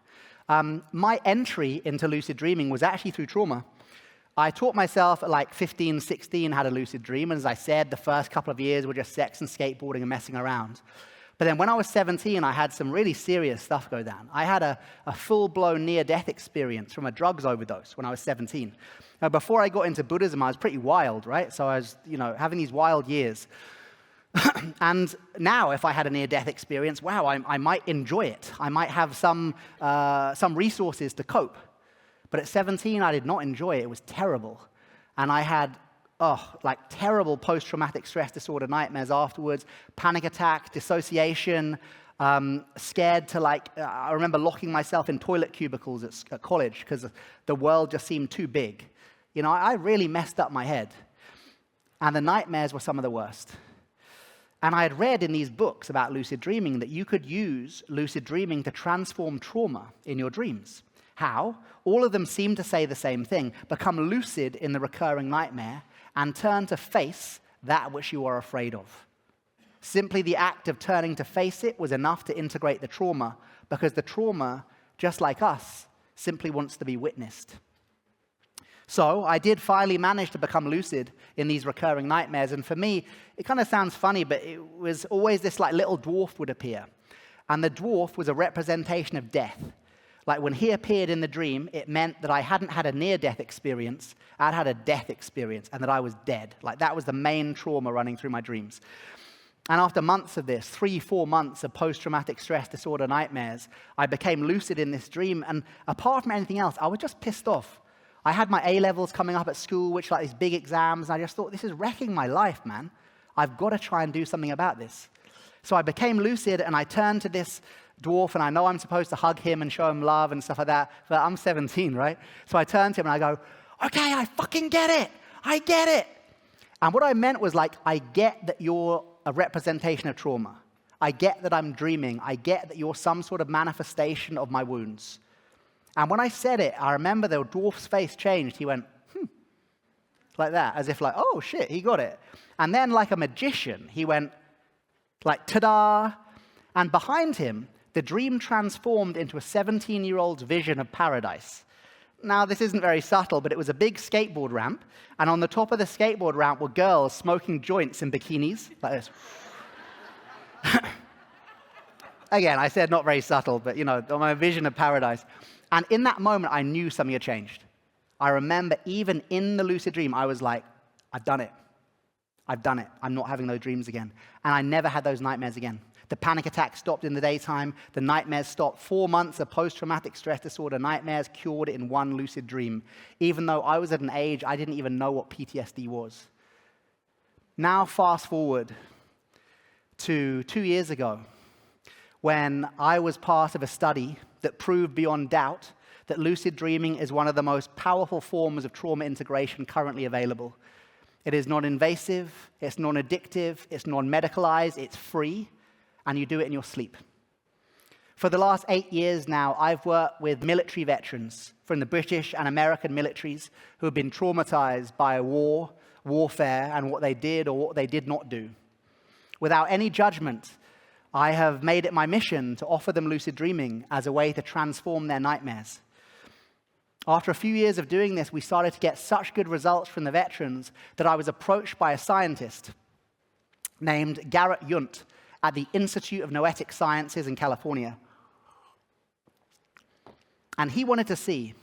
My entry into lucid dreaming was actually through trauma. I taught myself at like 15, 16 how to lucid dream, and as I said, the first couple of years were just sex and skateboarding and messing around. But then when I was 17, I had some really serious stuff go down. I had a full-blown near-death experience from a drugs overdose when I was 17. Now, before I got into Buddhism, I was pretty wild, right? So I was, having these wild years. And now, if I had a near-death experience, wow, I might enjoy it. I might have some resources to cope. But at 17, I did not enjoy it. It was terrible. And I had terrible post-traumatic stress disorder nightmares afterwards, panic attack, dissociation, scared to I remember locking myself in toilet cubicles at college because the world just seemed too big. I really messed up my head. And the nightmares were some of the worst. And I had read in these books about lucid dreaming that you could use lucid dreaming to transform trauma in your dreams. How? All of them seem to say the same thing. Become lucid in the recurring nightmare and turn to face that which you are afraid of. Simply the act of turning to face it was enough to integrate the trauma, because the trauma, just like us, simply wants to be witnessed. So I did finally manage to become lucid in these recurring nightmares. And for me, it kind of sounds funny, but it was always this like little dwarf would appear. And the dwarf was a representation of death. Like when he appeared in the dream, it meant that I hadn't had a near-death experience, I'd had a death experience, and that I was dead. Like that was the main trauma running through my dreams. And after months of this, 3-4 months of post-traumatic stress disorder nightmares, I became lucid in this dream. And apart from anything else, I was just pissed off. I had my A-levels coming up at school, which are like these big exams, and I just thought, this is wrecking my life, man. I've got to try and do something about this. So I became lucid, and I turned to this dwarf, and I know I'm supposed to hug him and show him love and stuff like that, but I'm 17, right? So I turned to him, and I go, okay, I fucking get it. I get it. And what I meant was like, I get that you're a representation of trauma. I get that I'm dreaming. I get that you're some sort of manifestation of my wounds. And when I said it, I remember the dwarf's face changed. He went, like that, as if like, oh shit, he got it. And then like a magician, he went like, ta-da. And behind him, the dream transformed into a 17-year-old's vision of paradise. Now, this isn't very subtle, but it was a big skateboard ramp. And on the top of the skateboard ramp were girls smoking joints in bikinis, like this. Again, I said not very subtle, but you know, my vision of paradise. And in that moment, I knew something had changed. I remember even in the lucid dream, I was like, I've done it. I've done it. I'm not having those dreams again. And I never had those nightmares again. The panic attacks stopped in the daytime. The nightmares stopped. 4 months of post-traumatic stress disorder nightmares cured in one lucid dream, even though I was at an age I didn't even know what PTSD was. Now fast forward to 2 years ago, when I was part of a study that proved beyond doubt that lucid dreaming is one of the most powerful forms of trauma integration currently available. It is non-invasive, it's non-addictive, it's non-medicalized, it's free, and you do it in your sleep. For the last 8 years now, I've worked with military veterans from the British and American militaries who have been traumatized by war, warfare, and what they did or what they did not do. Without any judgment, I have made it my mission to offer them lucid dreaming as a way to transform their nightmares. After a few years of doing this, we started to get such good results from the veterans that I was approached by a scientist named Garrett Yunt at the Institute of Noetic Sciences in California. And he wanted to see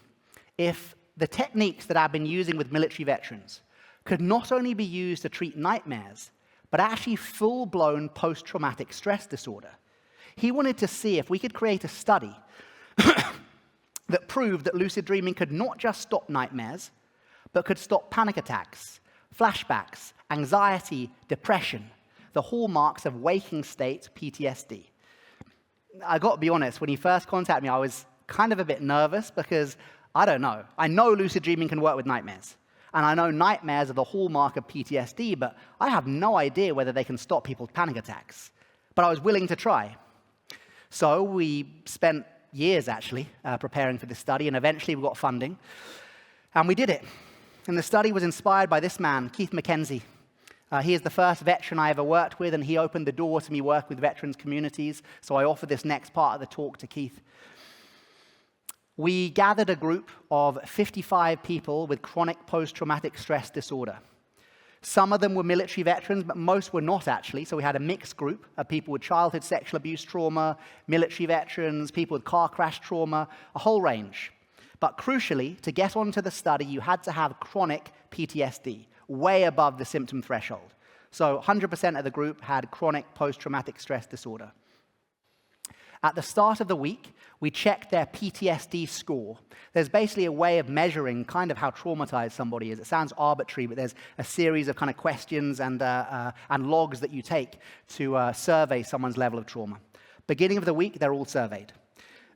if the techniques that I've been using with military veterans could not only be used to treat nightmares, but actually full-blown post-traumatic stress disorder. He wanted to see if we could create a study that proved that lucid dreaming could not just stop nightmares, but could stop panic attacks, flashbacks, anxiety, depression, the hallmarks of waking state PTSD. I got to be honest, when he first contacted me, I was kind of a bit nervous because, I don't know. I know lucid dreaming can work with nightmares. And I know nightmares are the hallmark of PTSD, but I have no idea whether they can stop people's panic attacks. But I was willing to try. So we spent years, actually, preparing for this study, and eventually we got funding. And we did it. And the study was inspired by this man, Keith McKenzie. He is the first veteran I ever worked with, and he opened the door to me work with veterans communities. So I offer this next part of the talk to Keith. We gathered a group of 55 people with chronic post-traumatic stress disorder. Some of them were military veterans, but most were not actually. So we had a mixed group of people with childhood sexual abuse trauma, military veterans, people with car crash trauma, a whole range. But crucially, to get onto the study, you had to have chronic PTSD, way above the symptom threshold. So 100% of the group had chronic post-traumatic stress disorder. At the start of the week, we checked their PTSD score. There's basically a way of measuring kind of how traumatized somebody is. It sounds arbitrary, but there's a series of kind of questions and logs that you take to survey someone's level of trauma. Beginning of the week, they're all surveyed.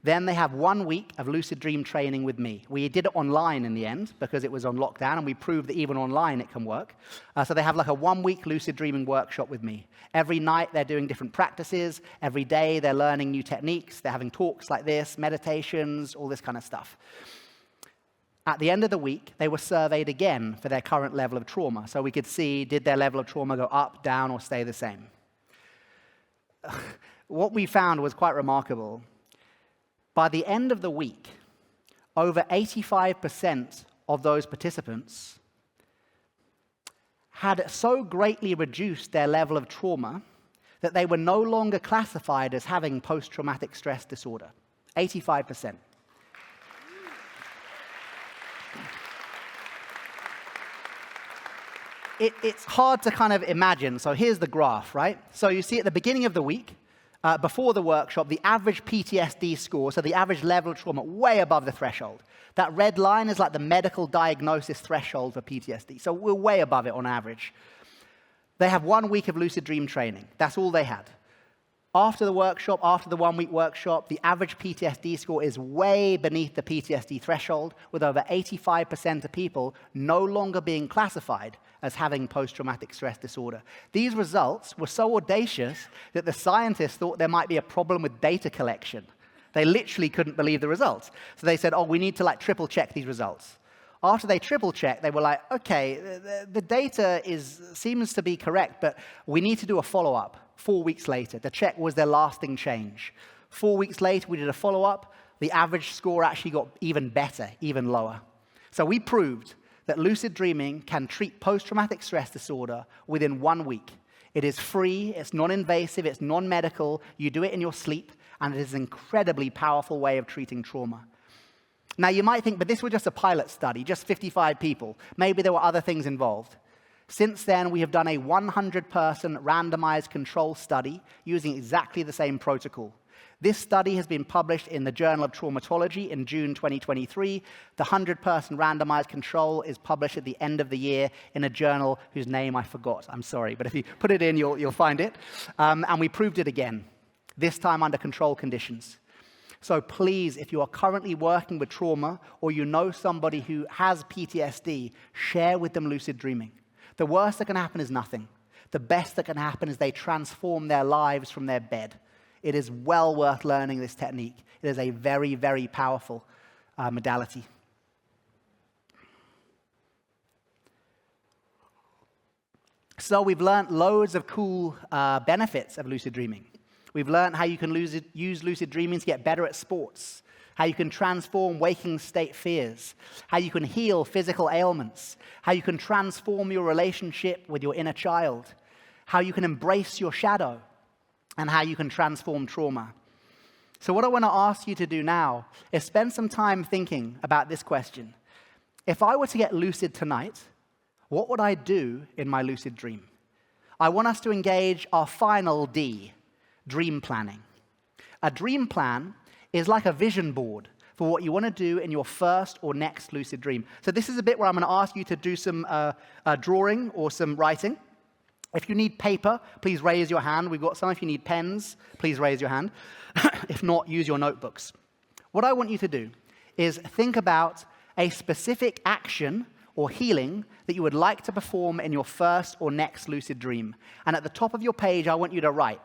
Then they have 1 week of lucid dream training with me. We did it online in the end because it was on lockdown, and we proved that even online it can work. So they have like a 1-week lucid dreaming workshop with me. Every night they're doing different practices. Every day they're learning new techniques. They're having talks like this, meditations, all this kind of stuff. At the end of the week, they were surveyed again for their current level of trauma. So we could see, did their level of trauma go up, down, or stay the same? What we found was quite remarkable. By the end of the week, over 85% of those participants had so greatly reduced their level of trauma that they were no longer classified as having post-traumatic stress disorder. 85%. It's hard to kind of imagine. So here's the graph, right? So you see at the beginning of the week, before the workshop, the average PTSD score, so the average level of trauma, way above the threshold. That red line is like the medical diagnosis threshold for PTSD. So we're way above it on average. They have 1 week of lucid dream training. That's all they had. After the workshop, after the 1 week workshop, the average PTSD score is way beneath the PTSD threshold, with over 85% of people no longer being classified as having post-traumatic stress disorder. These results were so audacious that the scientists thought there might be a problem with data collection. They literally couldn't believe the results. So they said, oh, we need to triple check these results. After they triple checked, they were like, okay, the data seems to be correct, but we need to do a follow-up 4 weeks later to check was there lasting change. 4 weeks later, we did a follow-up. The average score actually got even better, even lower. So we proved that lucid dreaming can treat post-traumatic stress disorder within 1 week. It is free, it's non-invasive, it's non-medical, you do it in your sleep, and it is an incredibly powerful way of treating trauma. Now, you might think, but this was just a pilot study, just 55 people. Maybe there were other things involved. Since then, we have done a 100-person randomized control study using exactly the same protocol. This study has been published in the Journal of Traumatology in June 2023. The 100-person randomized control is published at the end of the year in a journal whose name I forgot. I'm sorry, but if you put it in, you'll find it. And we proved it again, this time under control conditions. So please, if you are currently working with trauma or you know somebody who has PTSD, share with them lucid dreaming. The worst that can happen is nothing. The best that can happen is they transform their lives from their bed. It is well worth learning this technique. It is a very, very powerful modality. So we've learned loads of cool benefits of lucid dreaming. We've learned how you can use lucid dreaming to get better at sports, how you can transform waking state fears, how you can heal physical ailments, how you can transform your relationship with your inner child, how you can embrace your shadow, and how you can transform trauma. So what I want to ask you to do now is spend some time thinking about this question. If I were to get lucid tonight, what would I do in my lucid dream? I want us to engage our final D, dream planning. A dream plan is like a vision board for what you want to do in your first or next lucid dream. So this is a bit where I'm going to ask you to do some drawing or some writing. If you need paper, please raise your hand. We've got some. If you need pens, please raise your hand. If not, use your notebooks. What I want you to do is think about a specific action or healing that you would like to perform in your first or next lucid dream. And at the top of your page, I want you to write,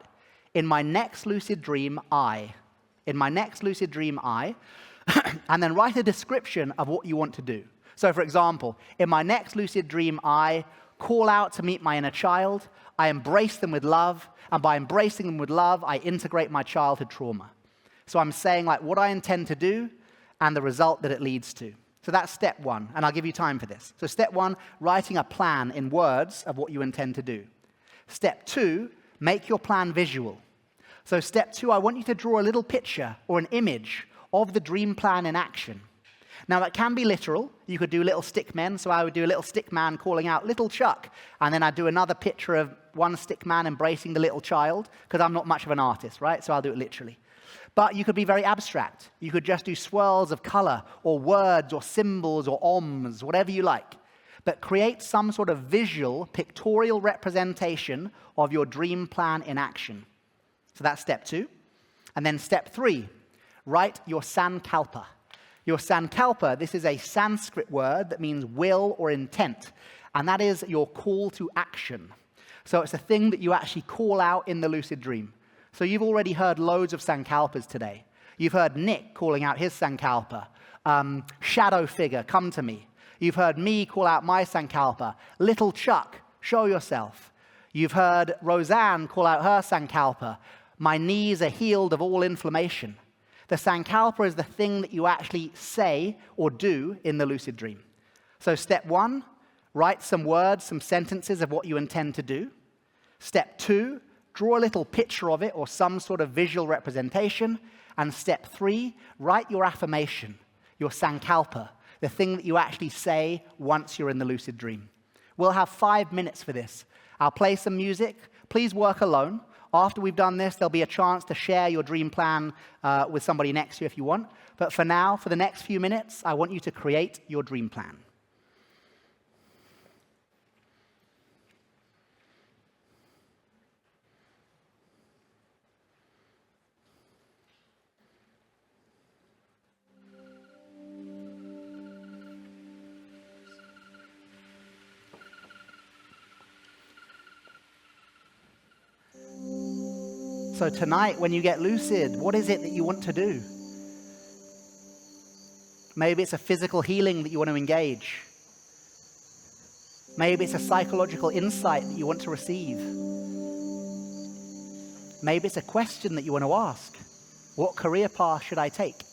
in my next lucid dream, I. In my next lucid dream, I. And then write a description of what you want to do. So for example, in my next lucid dream, I call out to meet my inner child, I embrace them with love, and by embracing them with love, I integrate my childhood trauma. So I'm saying what I intend to do and the result that it leads to. So that's step one, and I'll give you time for this. So step one, writing a plan in words of what you intend to do. Step two, make your plan visual. So step two, I want you to draw a little picture or an image of the dream plan in action. Now, that can be literal. You could do little stick men, so I would do a little stick man calling out, "Little Chuck," and then I'd do another picture of one stick man embracing the little child, because I'm not much of an artist, right? So I'll do it literally. But you could be very abstract. You could just do swirls of color, or words, or symbols, or oms, whatever you like. But create some sort of visual, pictorial representation of your dream plan in action. So that's step two. And then step three, write your sankalpa. Your sankalpa, this is a Sanskrit word that means will or intent, and that is your call to action. So it's a thing that you actually call out in the lucid dream. So you've already heard loads of sankalpas today. You've heard Nick calling out his sankalpa, shadow figure, come to me. You've heard me call out my sankalpa, little Chuck, show yourself. You've heard Roseanne call out her sankalpa, my knees are healed of all inflammation. The sankalpa is the thing that you actually say or do in the lucid dream. So step 1, write some words, some sentences of what you intend to do. Step 2, draw a little picture of it or some sort of visual representation. And step 3, write your affirmation, your sankalpa, the thing that you actually say once you're in the lucid dream. We'll have 5 minutes for this. I'll play some music. Please work alone. After we've done this, there'll be a chance to share your dream plan with somebody next to you if you want. But for now, for the next few minutes, I want you to create your dream plan. So tonight, when you get lucid, what is it that you want to do? Maybe it's a physical healing that you want to engage. Maybe it's a psychological insight that you want to receive. Maybe it's a question that you want to ask. What career path should I take?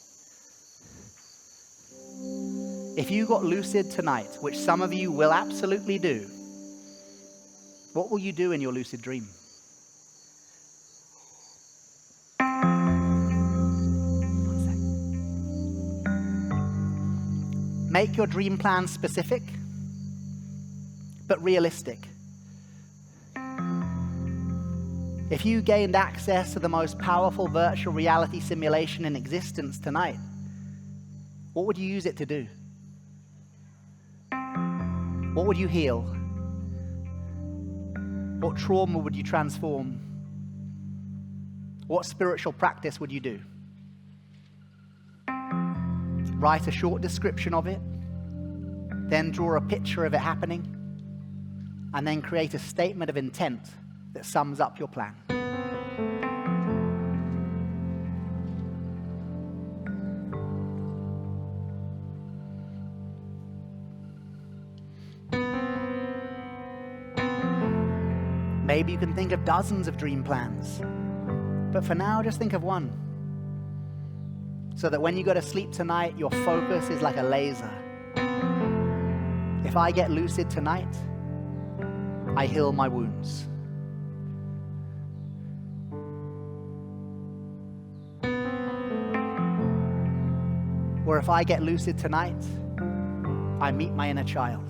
If you got lucid tonight, which some of you will absolutely do, what will you do in your lucid dream? Make your dream plan specific, but realistic. If you gained access to the most powerful virtual reality simulation in existence tonight, what would you use it to do? What would you heal? What trauma would you transform? What spiritual practice would you do? Write a short description of it, then draw a picture of it happening, and then create a statement of intent that sums up your plan. Maybe you can think of dozens of dream plans, but for now, just think of one. So that when you go to sleep tonight, your focus is like a laser. If I get lucid tonight, I heal my wounds. Or if I get lucid tonight, I meet my inner child.